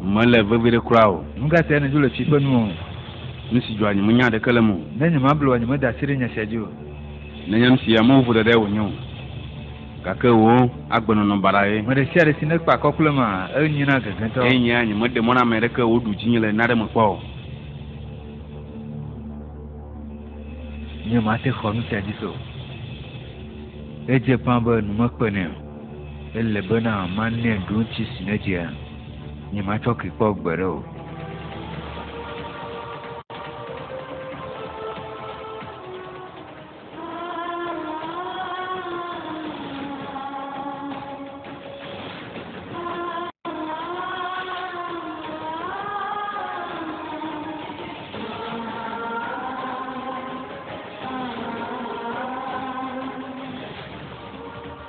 Male vevere krao. Nga se na jule fifa nu. Nisi jwa ni munya de kalemu. Na nyama blo nyama da sire nya sejo. Na nyam si amu fu de wonyo. Kake wo agbono no baraye. Mare siare sinek pa kokulama enyi na gaganto. Enyi anyi mode mona America wo du jinyele na de mo kwa. Nyama te khonu se diso. Eje pamba nu makpene. Elle bana manne dunchi sineje. Nyama choki kwa gbero.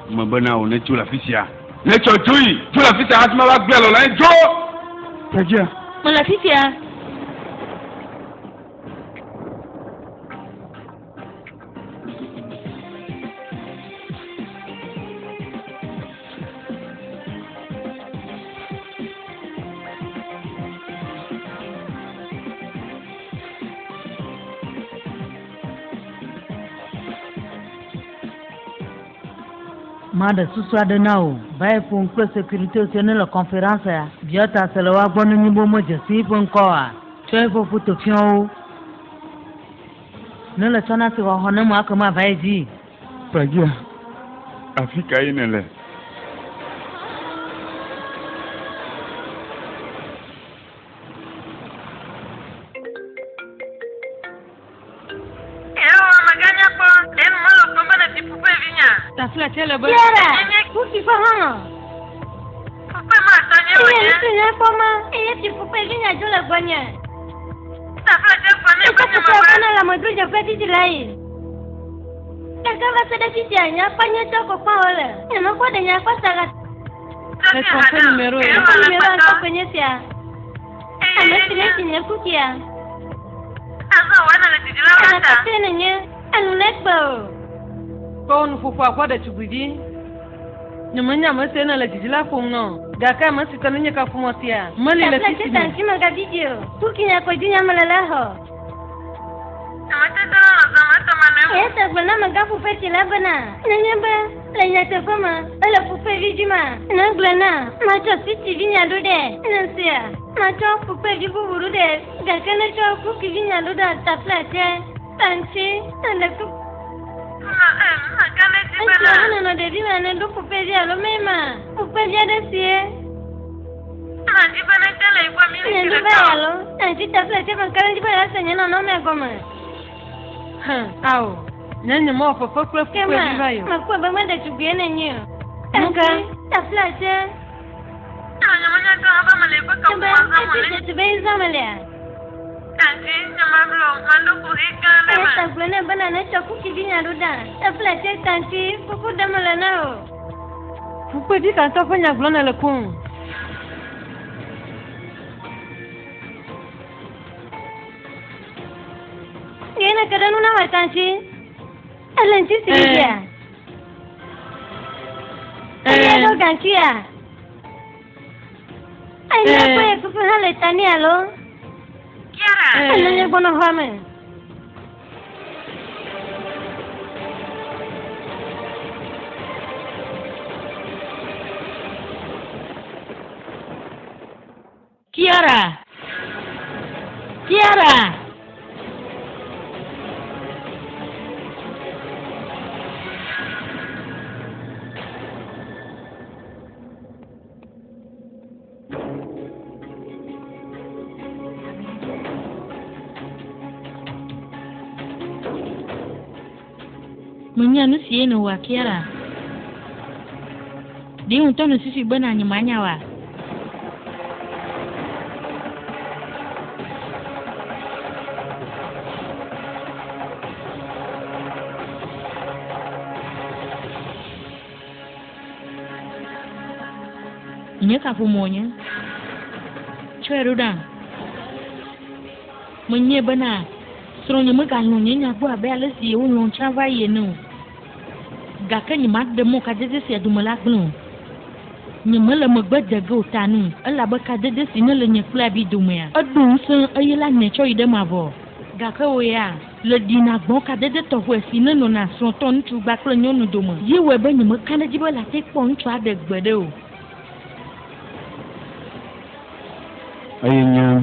Mabana o ne chula fisia. Ne chojui, chula fisia asma wa gbelo la njo. Pragia. Mala fifia. Mada suswa de nao, bae pour une sécurité au sein de la conférence, biota se le wa bonne niveau modesti pour encore. Tu es pour te fion. Ne le sona se wa hona moi comme bae dit. Pragia. Afrika inele. Taflatele ba. Tiara, kuki fahama. Papa ma tanya wanya. Tinya poma, ti pupe vinya jula gwanya. Taflatele fane kwanya mama. Kana la modruja kwa titi lai. Kaka sada titi anya panya choko kwa ole. Nyama kwa denya kwa saga. Le confé numéro. Numéro anko kwenye sia. Amesile tinya kukia. Asa wana le titi la wata. Anakatene nye. Anulekbo. Ko nu fufu akwa da tugudi nyamanya mase na la jijila fumno ga ka masi kanunya ka fumotia mali la titi ni tantima ga video tukinya ko dinya malalaho amata dala sama sama ne esa bana maga fufe tilabana nyamba la nyate koma ala fufe vijima na glana macho siti vinya dude nansia macho fufe viburu de ga kana cho ku kivinya duda taplate tanti anda Ana no de dina ne do pupedia lo mema. Pupedia de sie. Anti bana tele kwa mimi. Ne do balo. Anti tafla te bankara di bala senya no me goma. Au. Nyanya mo fo fo kwa kwa bayo. Makwa ba manda tubiene nyo. Anka tafla te. Anya manya to haba male kwa kwa male. Te be zamale. Anti nyama blo mando ku hikana ma. Esta blone bana na chaku kivinya ruda. Tafla te tanti kuku damala nao. Kuku di kan to fanya blona le kun. Yena kadanu na watanti. Alanti sidia. Ayelo gankia. Ay na puede kuku hale tani alo. Kiara. Nanya bono hame. Kiara. Kiara. Menya no sie no wa kiara. Di unto no sisi bana nyamanya wa. Nhớ cả phụ mùa nhé. Chơi đâu đằng. Mình nhớ bên à. Sron nhớ mới cả luôn nhớ nhà bữa bé lấy gì uống luôn cha vai gì nữa. Gà cái nhớ mắt đâm một cái dễ dễ đùm lạc luôn. Nhớ mới là một bớt giật gấu ta nữa. Ở là bớt cái dễ dễ nó là nhớ phơi bị đùm à. Ở đúng sơn ở là nhớ cho ý đâm mà vào. Gà cái ơi à. Le dina bon ka dede to we sine no na son ton tu ba klo nyonu do mo yi we be nyimo kana jibo la te pon twa de gbede o Aïe,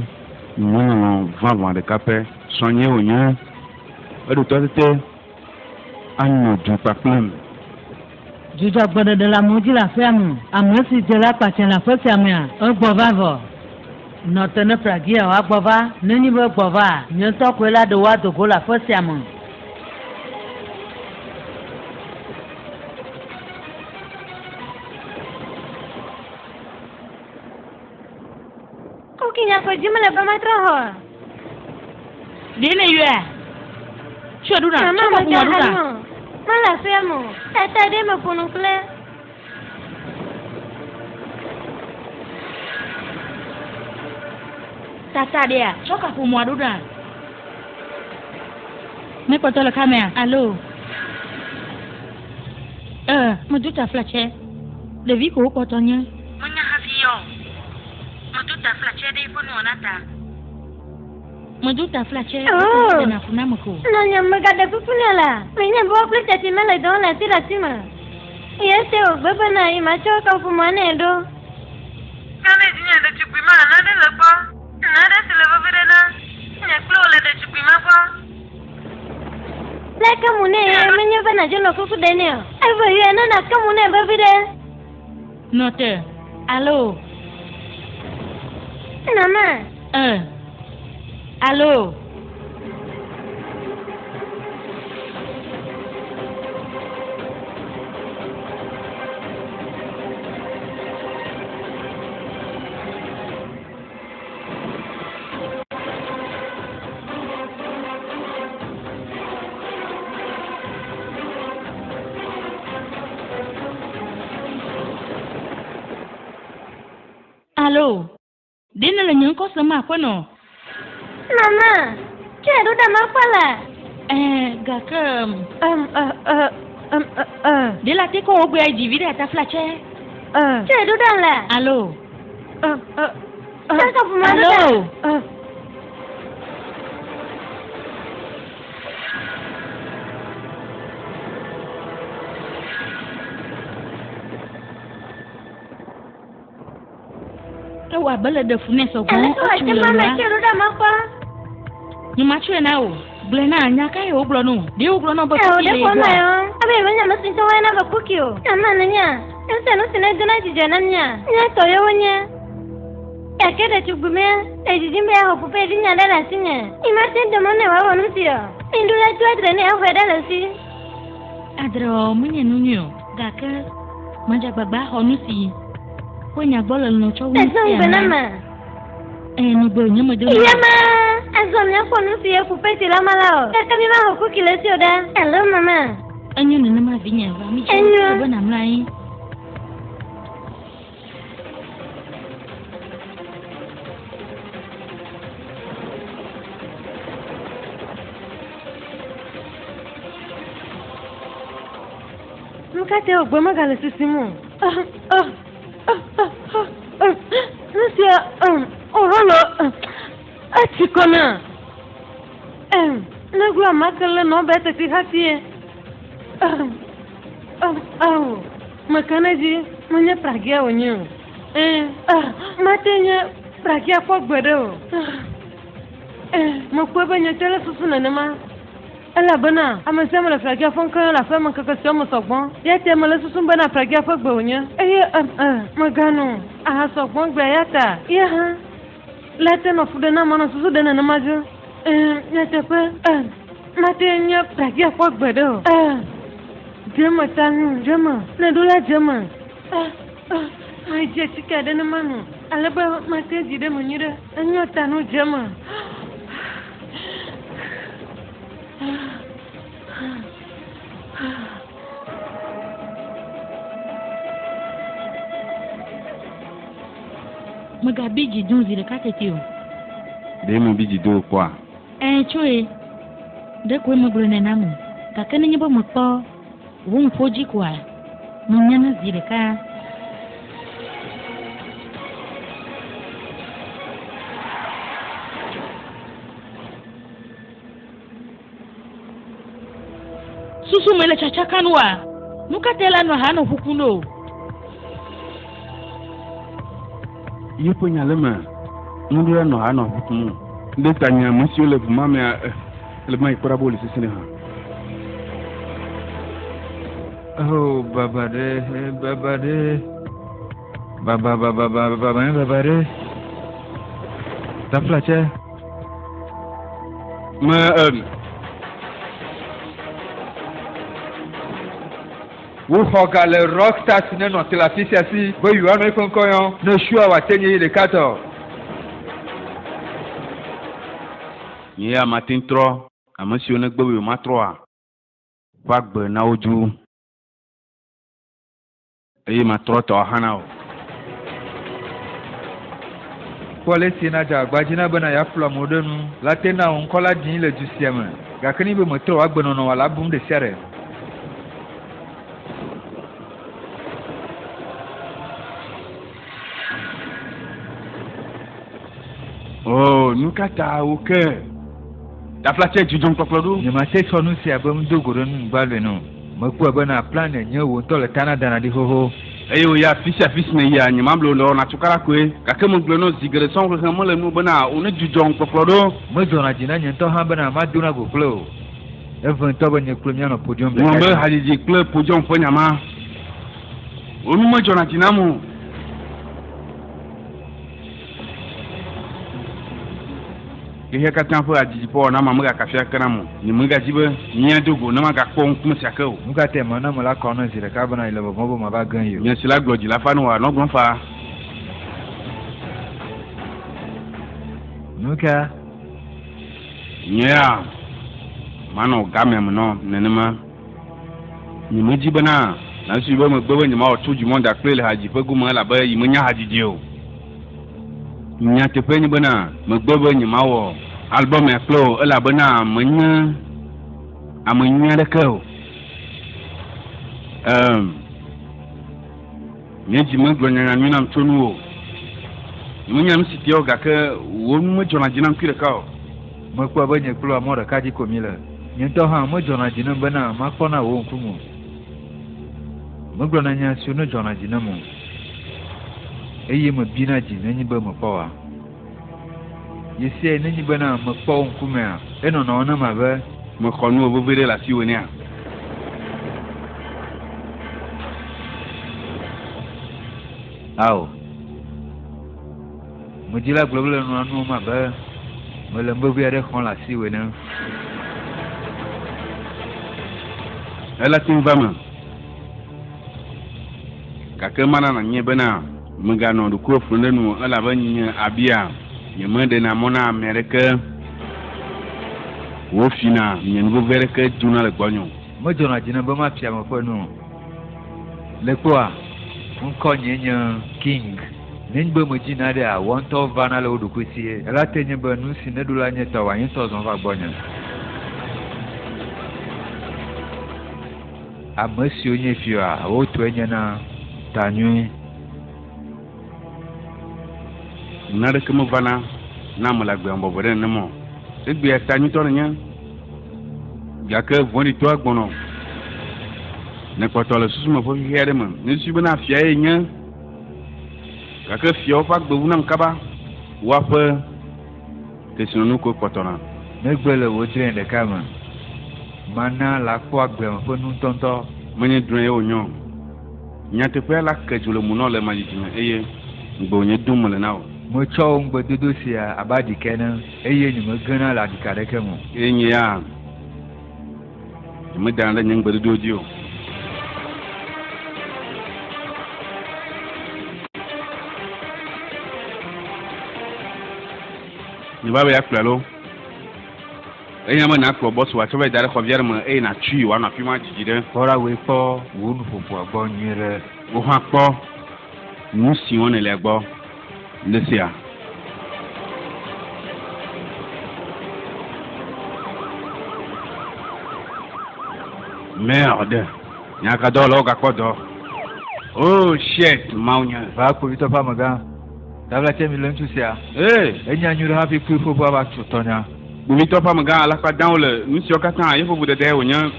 nous vivons des capes, soigner au nez, et de toi, c'était un du papillon. Juja gbede de la moji la ferme, amosi de la patin la fosse amia, un bovavo. Notre ne pragia wa bova, neni bo bova, nyoto kwela de wa dogo la fosse amon. Kinya ko jumla ba matro ho. Dile yue. Choduna, mama choduna. Mala femo. Tata de me ponukle. Tata dia, choka fu mwaduda. Me poto le kamera. Allô. Majuta flache. Le vi ko potonya. Munya hafiyo. Majuta flache de ipo nonata. Majuta flache de na funamako. No nyamaga de pupunela. Menya bo flache timela don la tiratima. Yese o baba na imacho ka fumane do. Kale dinya de chupima na de lepo. Na de se levo verena. Nya klole de chupima po. La kamune menya bana jono kuku denio. Ai bo yana na kamune babide. Note. Allô. Mama. Allô. Allô. Dina le nyang ko sama ko no. Mama, tu as d'autres mains pas là. Gakam. De la te ko ogbe ai divide ata flache. Tu as d'autres là. Allô. Allô. Wa bala de fune so ko tu le mama tu d'autres mains pas. Ni ma chwe na o. Blena nya kai o blo no. De o blo no ba ko le ko ma yo. Abe banya masin to wa na ba kukio. Mama nya. Ese no sine dona jijana nya. Nya to yo nya. Ya ke de tugume. E jijimbe ya hopu pe dinya dala sinye. Imagine de mone wa wonu tio. Indula tu adrene ya fa dala si. Adro munye nunyo. Gaka. Manja gbagba honu si. Wenya gbolo no cho wu. Ezo benama. Ni bo nyama de. Yama. Azomnya konu si ya kupe tila malao. Kaka mi ma hoku kile si oda. Hello mama. Anyo na ma vinya wa mi cho bo na mlai. Mukate ogbe magale sisimu. Lucia, orolo. Atikona. Negua makale no bete ti hatie. Makanaji, manya pragia onyo. Matenya pragia kwa gbedo. Makwebe nyetele susuna nema. Ela bana, amesema la pragia fonka la fema kakasio mosogbo. Yete mala susun bana pragia fo gbe onyo. Magano, aha sogbo gbe yata. Yaha. Lete no fudena mana susu dena na maju. Yete pe. Matenya pragia fo gbedo. Jema tanu, jema. Na dola jema. Ai je tika da na manu. Alaba mate ji da munira. Anyo tanu jema. Magabiji dunzi de kaketio. Demu biji do kwa. Chue. De kwe magrone namu. Kakene nyeba mpo. Won foji kwa. Munyana zile ka. Susu mele chachakanwa. Nukatela no hano hukuno. Yupo nyalema. Nundura no hano hukuno. Ndeta nya monsieur le mama le mai parabole sisine ha. Oh babade. Babade. Taflache. Wo hoga le rockstar sine no telafisia si bo yu anu ikonkoyon no sure wa tenye ile kato. Ye matin tro amasi one gbo wi ma tro a fa gbe na oju e ma tro to hana o Police na ja gbajina bana ya flo modenu latena on kola din le jusiema gakani be moto wa gbono no wala bum de sere. Oh nukata oke Daflache jujon koklodu. Ni ma se sonu si abam dogoro nu gbalwe no. Maku abana plan enye wo ntole Canada na di hoho. Eyo ya fisha ne ya ni mamlo no na tukara kwe. Kakemu glo no zigere son ko mo le nu bana onu jujon koklodu. Mo zona jina nyento ha bana ma duna go klo. Even to banye klomia no podium be. Mo me haliji klo podium fo nyama. Onu mo jona jina mu. Ihe ka tampo ajiji po na mamuga kafia kana mu ni muga jibe nya dogo na maga ko nkum siaka o muga te ma na mala kono zire ka bana ile bo ma ba gan yo nya sila gloji la fa no wa no gon fa nuka nya mano game mu no nenema ni muji bana na su be mo gbe ni ma o tuju mo da play haji pegu mo la ba yi mo nya haji o nya te pe ni bana mo gbe ni ma wo album e flow ela bana manya amanya da ko nyeji mo gbo nya nyu nam tonu o mo nya msiti o ga ke wo mo jona jinam kire ka o mo kwa ba nye flow amora ka ji komila nyento ha mo jona jinam bana ma kona wo nkumu mo gbo na nya su no jona jinam o eye mo bina ji na nyi ba mo pawa yesi na nyi ba na mo paw nkume a eno na ona ma ba mo konu obobere la si woni a aw mo jila global no anu ma ba mo le mbo bi are kon la si woni ela tin vama kake mana na nye bana mga no ko funde no ala banya abia yemende na mona America wo fina nyengo vereka juna le gbanyo mo jona jina ba ma pia mo fo no le kwa nko nyenya king nenbe mo jina de a won to vana le odukwesi ala tenye ba nu si ne dula nye to wa yin to zon va gbonya amasi onye fiwa o to enye na tanyu na de kemo vana na mo la gbe ambo bore ne mo egbe tanyu to nya yake voni to agbono ne poto le susu mo fo hiere mo ne su bana fia e nya yake fia fa gbe wuna nkaba wa pe te sunu ko potona ne gbele wo dire de kama mana la ko agbe mo fo nu tonto menye dun e onyo nya te pe la kejulo mu no le majijime eye ngbo nye dum le nawo mo cho ngbo dodo sia abadi kena eye ni mo gana la dikare kemo enye ya me dan la nyang dodo dio Ni ba ya klalo. Enya ma na klo boss wa chobe dare ko viere ma e na tui wa na fi ma jide. Ora we po wo nu popo agbo nyire. Wo ha po. Nu si won le gbo. Lesia. Merde. Nyaka do lo ga kodo. Oh shit, maunya. Va ko vito pa maga. Dabla temi lentu sia. Enya nyure ha fi ku popo aba tutonya. Vito pa maga ala ka down le. Nu si o ka tan yefo bu de de wonya.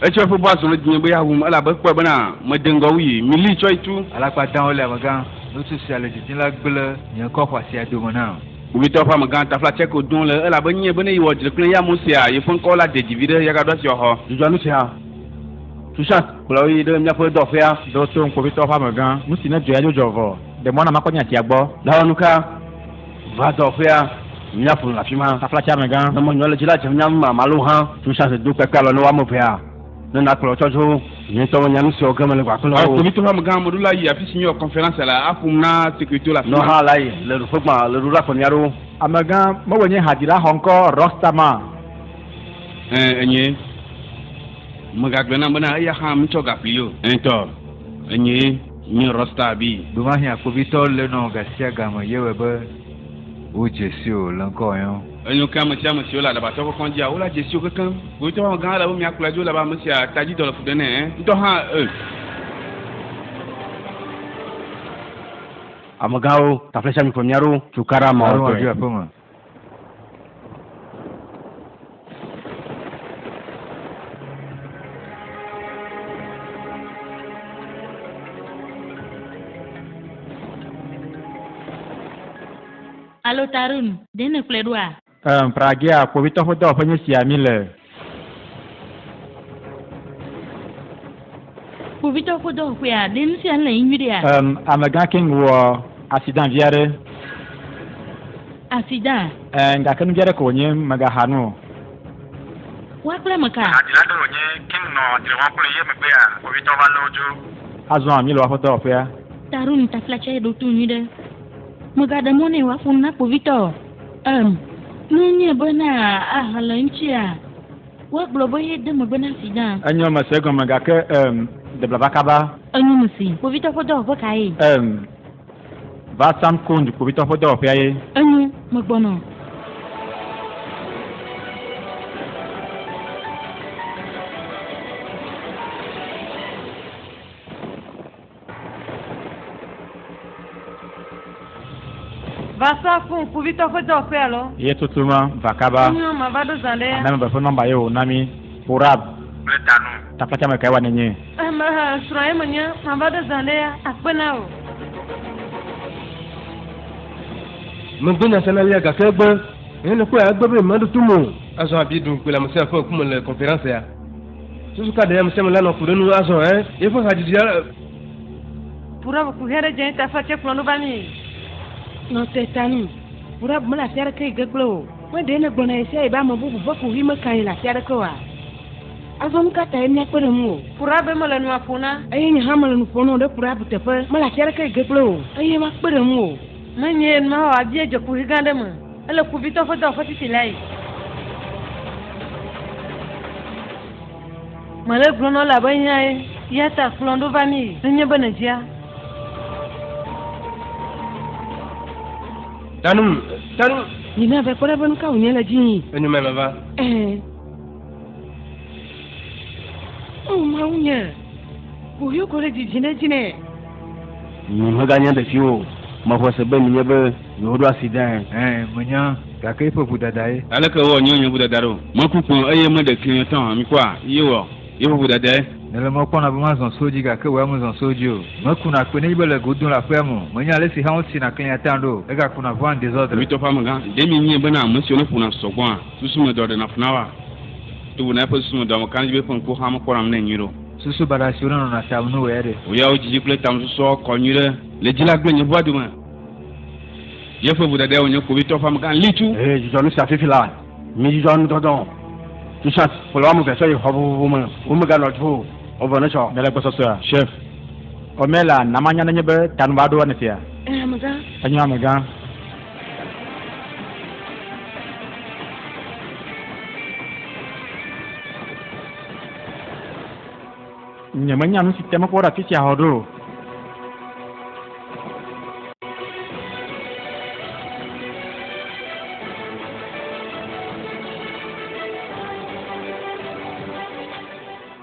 E che fo boss no dinye bo ya wu ala ba kwa bana madengo wi mili choi tu. Ala ka down le maga. Nu tu sia le tin la gbele nye ko kwa sia do mona. Vito pa maga ta fla check o don le ala ba nye bana yi wo jire klen ya mo sia ye fon ko la de divide ya ga do si o ho. Jujo nu sia. Tusha, kula yi de mya fo do fe ya. Do to ko Victor fa magan musi na joya jojo de mona makonya ti agbo la onuka va do fe ya mya fo la fima ta fla cha magan na mo nyole jila che nya ma malu ha tusha se du pe ka lo no wa mo fe ya na klo chojo ni to nya nsi o gama le kwa klo ko Victor fa magan mo dula yi afi sinyo conférence la afum na sécurité la no ha lai le ru fuma le ru ra ko nyaro amagan mo wonye hadira honko rostama enye magagbe na bana ya ha mi choga plio ento enye ni rosta bi duma hia ko Victor le no ga sia gama yewe be o jesio lanko yo enyo kama chama sio la ba to ko konja o la jesio kan ko to ma ga la mi akula jo la ba mi sia taji do la fudene ndo ha amagao ta flesha mi pomyaro tukara ma o jo apoma Alo Tarun, dene pledwa. Pragia ko Victor fodo fa nyesi amile. Ko Victor fodo ko ya den si an la inwiria. Amagan king wo accident viare. Accident. Nga kanu viare ko nye maga hanu. Wa kle maka. Adila do nye king no dire wa kule ye megbe ya ko Victor va lojo. Azo amile wa fodo fa ya. Tarun ta flache do tu nyide. Maga da mone wa funna ko Victor. Nunye bana halanchia. Wa globo ye de mabana accident. Anyo masego maga ke de blabakaba. Anyo musi. Ko Victor fodo fa kai. Va sam kundi ko Victor fodo fa ye. Anyo magbono. Vasa fun ku Victor fodo fe alo. Ye tutuma vakaba. Ma va do zande. Na me ba namba yo nami urab. Le tanu. Ta plata me kai wa nenye. Ma suraye manya ma va do zande akpena o. Mo gbona sanale ga kegbe. Ene ko agbe be madu tumu. Azo abidun pe la mo se fa ku mo le conférence ya. Susu ka de mo se mo la no ku denu azo e fo hadidi ya. Pura ku here je ta fa che plano bani. No tetani. Pura mala tiara kai gaglo. Mo de na gbona ese e ba mo bubu boku wi makai la tiara ko wa. Azon ka ta enya kwere mu. Pura be mala nu afuna. Ayi nya hamala nu fono de pura bu tefa. Mala tiara kai gaglo. Ayi ma kwere mu. Manye ma wa je je ku higande mu. Ala ku Victor fodo fa titilai. Mala glono la banya ya ta flondo bani. Nye banajia. Tanu. Nina be kore ban ka unyela jini. Enyu me baba. Oh maunya. Buyo kore jine. ni maganya de fiwo ma fo se be mi nyebe yo do accident munya ga kai fa budadai alaka wo nyonyo budadaro makuko aye ma de kin tan mi kwa yewo budadai nele mo kona bu mazon soji ga ke wa mo zon soji o makuna pe ni bele godun la fe mo munya le si han si na kan atando e ga kuna van desordre mi to fa manga de mi nyi bana mo si ono funa sogwa susu me do de na funawa to na pa susu me do mo kan be fon ko ha mo koram na nyiro susu bara si ono na ta no were o ya o jiji plate tam susu ko nyire le jila gbe nyi bodu ma ye fo budadai o nyoko bi to fa manga litu jijonu sa fifila mi jijonu dodon tu chat pour l'homme que ça il hobo mo ga no tu o bona cho Mele ko soso chef. O mela namanya na nyebe tanba do na tia. Maga. Tanyo maga. nyamanya nu sistema ko da tisi a hodo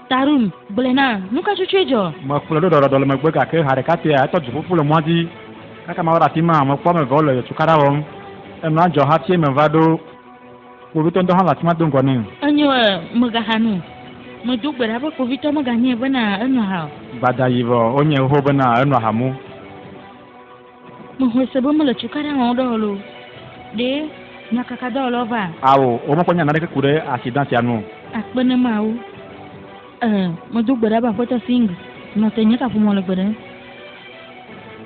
Tarun, Belena, nuka chuchejo. ma fulo do do me gbe ka ke harekati a to jufu fulo moji kaka ma ora tima mo kwa me volo chukara won e na jo ha tie me vado ko bi to ndo ha la tima do ngoni Anyo magahanu. Madu berapa ko vito maganye bana anu ha. bada yivo onye ho bana eno hamu Mo hosebo mo la chukara ngodo lo. De nyaka do lo va. awo o mo ko nya na ke kure accident ya nu Akbana mau. Madu berapa foto sing. No tenya ka fumo lo bere.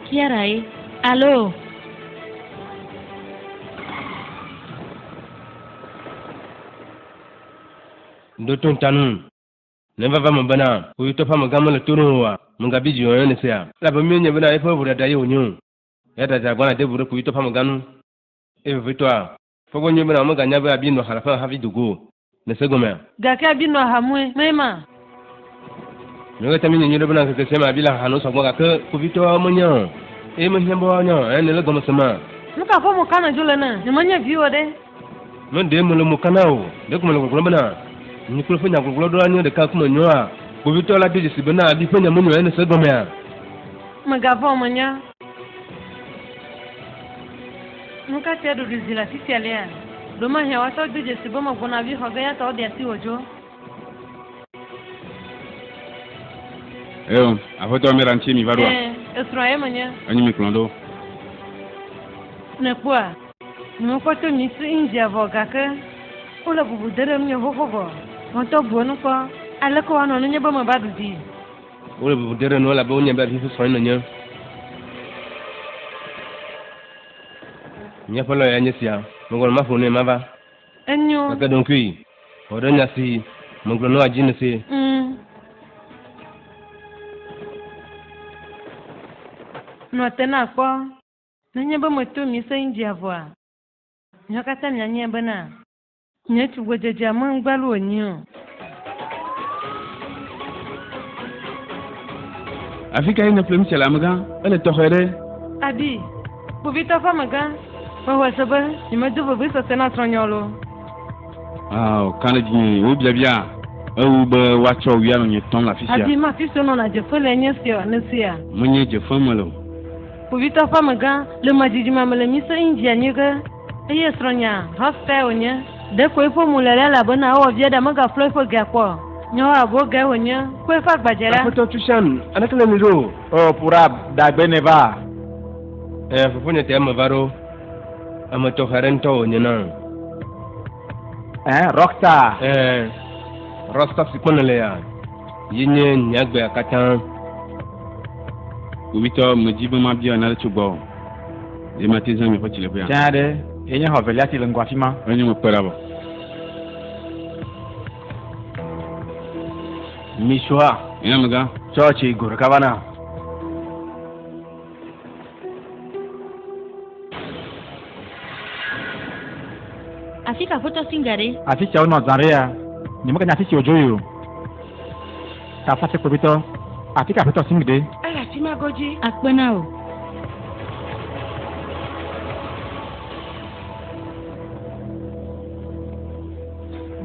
Kiarai. Alo. Ndotun tanu. Neva va mbana, kuito fa magama le turuwa, mungabi jiyo ne sia. La ba minya bana e fa bura da yo nyu. Ya da ja gwana de bura kuito fa maganu. E vitwa. Fa gonye bana maganya ba bi no harafa ha vidugo. Ne segoma. Ga ka bi no hamwe mema. Nyo ta minya nyu bana ke sema bila hanu so ga ke ku vitwa munya. E mun hembo nya, ne le goma sama. Nuka fa mo kana jula na, ni manya biwo de. Non de mo le mo kanao, de ko mo le bana. Ni ko fanya ko do anyo de ka kuma nyoa. Ku vitwa la de sibana bi fanya munyo ne segoma. Magava manya. Nuka te do dizila sisi alea. Doma hewa to de siboma gona bi hoga ya to de si ojo. Afoto mera nchi mi varwa. Esroye manya. Anyi mi klondo. Ne kwa. Ni ko to mi si inja voga ke. Ola bubu dere mi vovogo. On to bonu ko. Ala ko anu nya ba ma ba di. Ole bu dere no la bo nya ba fi so no nya. Nya polo ya nya sia. Mo gol ma fone ma ba. Enyo. Ka don kui. Odo nya si. Mo gol no ajine si. No tena kwa. Nanya ba mo to mi sa inja voa. Nya ka ta nya ba na. Nya tu gojeja man gbalu onyo. Afika ina plemi chala maga, ele to khere. Abi. Bu vita fa maga. Wa saba, ni ma du bu sa tena tronyolo. Kana ji wo bia. Ou be wacho wi anu ni ton la fisia. Abi ma fi so no na je fele nya sia na sia. Munye je famalo. Bu vita fa maga, le majiji ma mele mi sa injia nyega. Eye sronya, hafta onya. De ko ifo mulele la bona o via da maga flo ifo ga kwa. Nyo abo ga onya, ko fa gbajera. Foto tushan, anakele mi do. o pura da beneva Fufunya te ma varo. Ama to harento nyana. rockstar Rosta sikonele ya. Yinye nyagbe akatan. Ubito mjibu mabia na chubo. E matiza mi fa chile bia. tiade yenye hovelia ti lengwa fima Anyi mo perabo. mishwa Ina maga. chochi guru kabana Afika foto singare. aficha uno zaria ni maka nyafisi ojoyo ta fase ko bito afika foto singde Ala tima goji. Akbana o.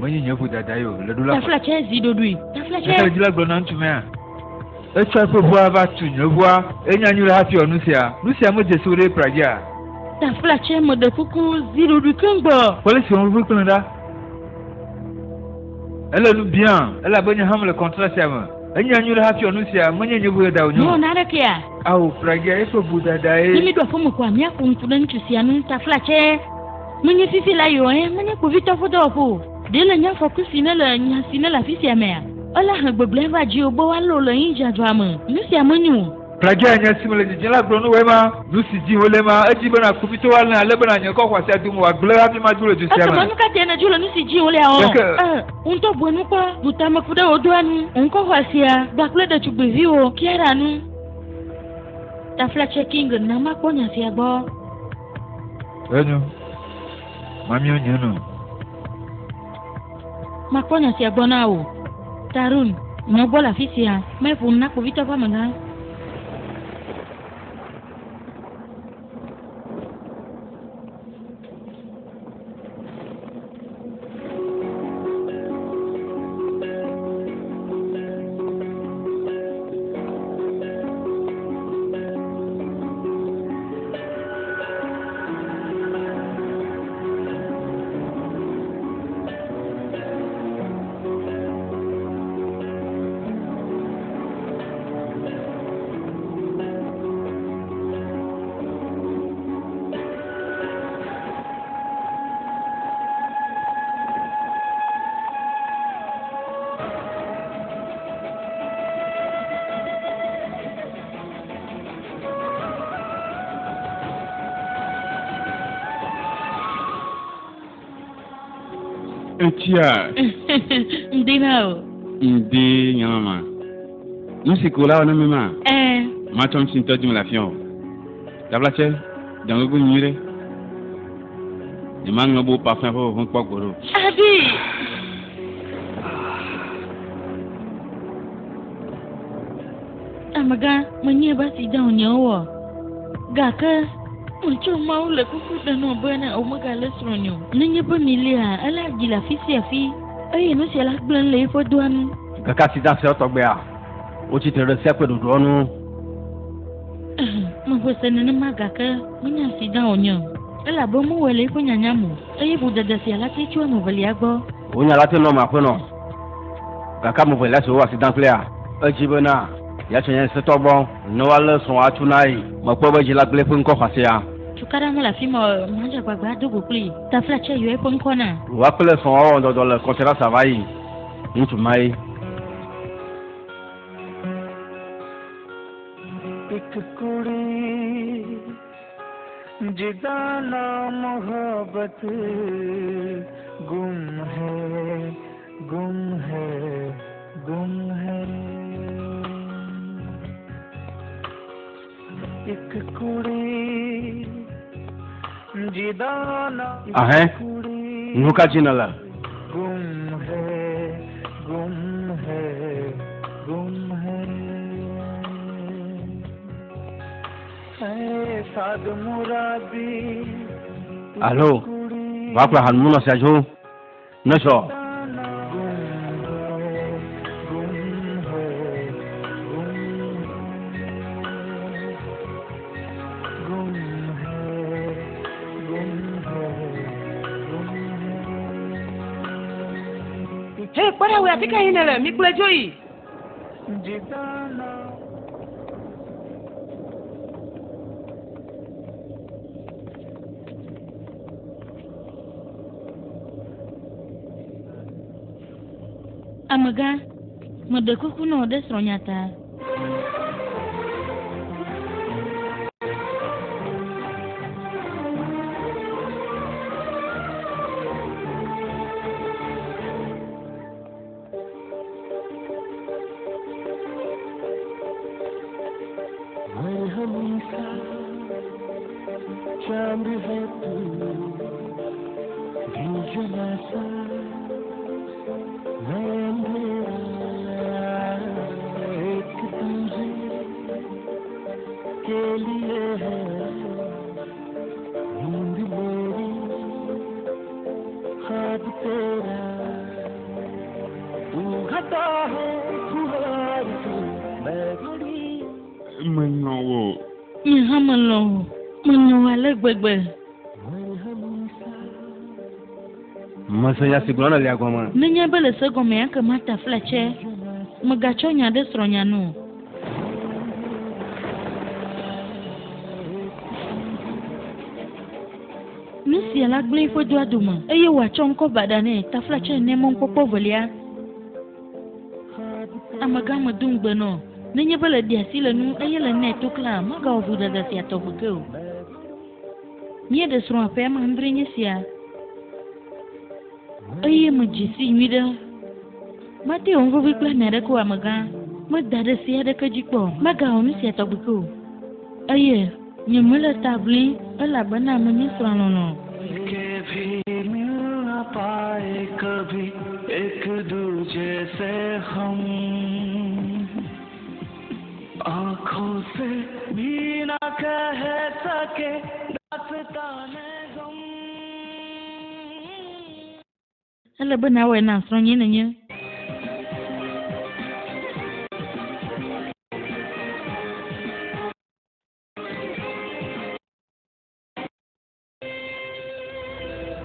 Mwenye nyefu dadayo, ledula. Tafla chezi dodui. Tafla Nakale chezi. jila glona ntumea. Echa pe bua va tu nyevua, enya nyula hafi onusia. Nusia mo jesu re pragia. Tafla che mo de kuku ziro du kengbo. Police on vous connaît. Elle est bien, elle a bonne ham le contrat siama. Enya nyula hafi onusia, mwenye nyevu da onyo. No nara kia. Au pragia efo budadae. Mimi do fomo kwa mia kumfuda ntusianu tafla che. Mwenye fifi la yo mwenye kuvita foto po. Dele nya fokusine le nya sine la fisi ya mea. Ola hagbeble va ji obo wa lo yin jadwamu. Nusi amonyu. Pragia nya simule jila glonu wema. Nusi ji olema, eji bana kupito wala lebana nya kwa kwasi adumu wa gle hafi majule tu siama. Asa manuka tena julo nusi ji ole a. Unto bonu kwa butama kuda odwanu. Unko kwasia bakle de chugbeviwo kiara nu. Tafla checking na makonya si agbo. Enyo. Mami onyeno. Makonya si agbo na o. Tarun, Nó bố là phía xìa, mấy phụ nát của vít cho mà nga. Tia. Ndi nào? Ndi nyama. Nous c'est quoi là on même ma. Ma tombe sin to la fion. La blache dans le goût ni mang beau parfum pour on pas goro. Abi. Amaga, manye ba si down nyawo. Gaka Mucho mau le kuku dan obana omaga lesronyo. Nanya pemilia ala gila fisi afi. Aye no sia la blan le fo duan. Kaka si dan se otogba. O ti tere se pe dodo nu. Mo fo sene na magaka, munya si dan onyo. Ala bo mu wele fo nyanya mu. Aye bu dada sia la ti chua mo bali agbo. O nya la te no ma pe no. Kaka mo vele so wa si dan player. Ejibena ya chenye se togbo no wale so atunai. Mo po be jila gle fo nko fasia. Tukara mo la fi mo manja gbagba dogo pli. Ta flache yo e pon kona. Wa pele son o dans le contrat ça va yi. Ntu mai. एक कुड़ी जिदाना मोहब्बत गुम है गुम है गुम है एक कुड़ी जिदाना nuka jinala गुम है गुम है गुम है साध मुरादी Allô va kwa hanmuna sajo nasho Hey, para we atika hinele mi kule joyi. Amaga, modeku kuno de sronyata. चांद है तू भीजना सा मैं अंधेरा एक तुझे के लिए है नींद मेरी ख्वाब तेरा तू घटा है फुहार तू मैं घड़ी Menyo. Nyahamalo. Menyo wale gbegbe. masanya sigulana le agoma Nenya bele se gome ya kamata fleche. Magacho nya de sronyanu. Misi ala gble fo do aduma. Eye wa chonko badane ta fleche ne mon popo volia. Amaga madungbe no. Nenya bele dia sile nu eye le ne tukla maga ovuda da sia tobuko. Nye de sron pe mandre nye sia. Aye majisi mida. Mati ongo bikla nere ko amaga. Madada sia de kajiko. Maga onu sia tobuko. Aye nyemela tabli ala bana manye sranono. के भी मिल न पाए कभी एक दूजे से हम के दास्तान गम Ala bena we na sronye na nye.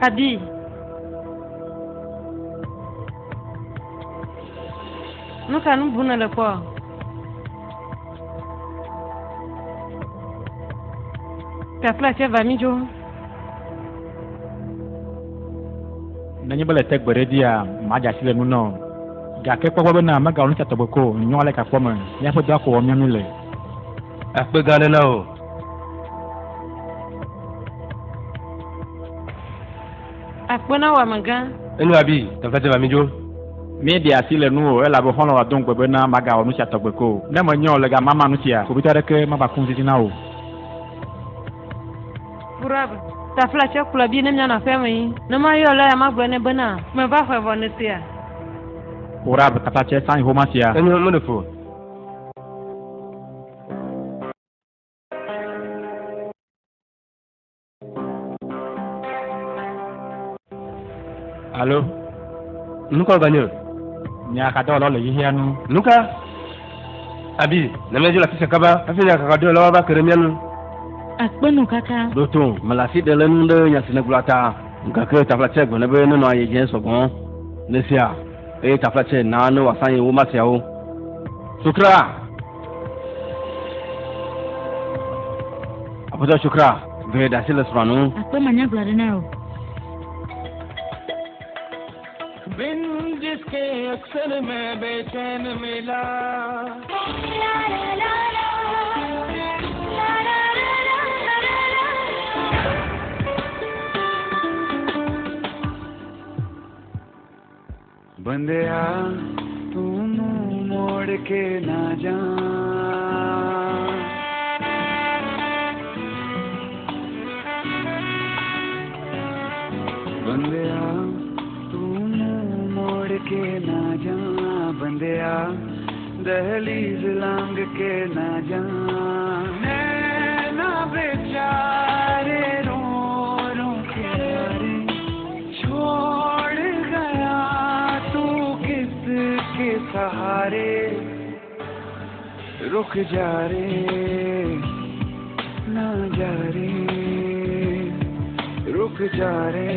Abi. Nuka nubuna le kwa. Kapla cheva mijo. Nanyi bele tek bere dia maja sile nuno. Ga ke kwa bena maga onu chatoboko nyo ale ka kwama. Ya fo da ko o miamile. Akpe gane na o. Akpona wa maga. Enu abi, tafate ba mijo. Mi dia sile nu o ela bo hono wa don gbe na maga onu chatoboko. Na mo nyo le ga mama nu tia. Ko bitare ke ma ba kunzi na o. Furab. Tafla chakula bi ne nyana fema yi. Na ma yo la ya magbo ne bana. Me ba fa vonetia. Urab kata che san ho masia. Enu mo de fo. Allô? Nuka ganyo. Nya ka do lo le yihianu. Nuka. Abi, na mejo la fisa kaba. Afanya ka do la ba keremianu. Akpenu kaka. Doton, malasi de lenunde nya sinegulata. Ngaka taflache gbe ne be no aye je sogon. Nesia. E taflache na no wasan ye wo masia o. Shukra. Apodo Shukra, ve da sile spranu. Akpe manya blade na o. बिन जिसके अक्सर मैं बेचैन मिला बंदिया तू मुंह मोड़ के ना जा बंदिया के ना जा बंदिया दहलीज लांग के ना जा नैना बेचारे रो रो के रे छोड़ गया तू किसके सहारे रुक जा रे ना जा रे रुक जा रे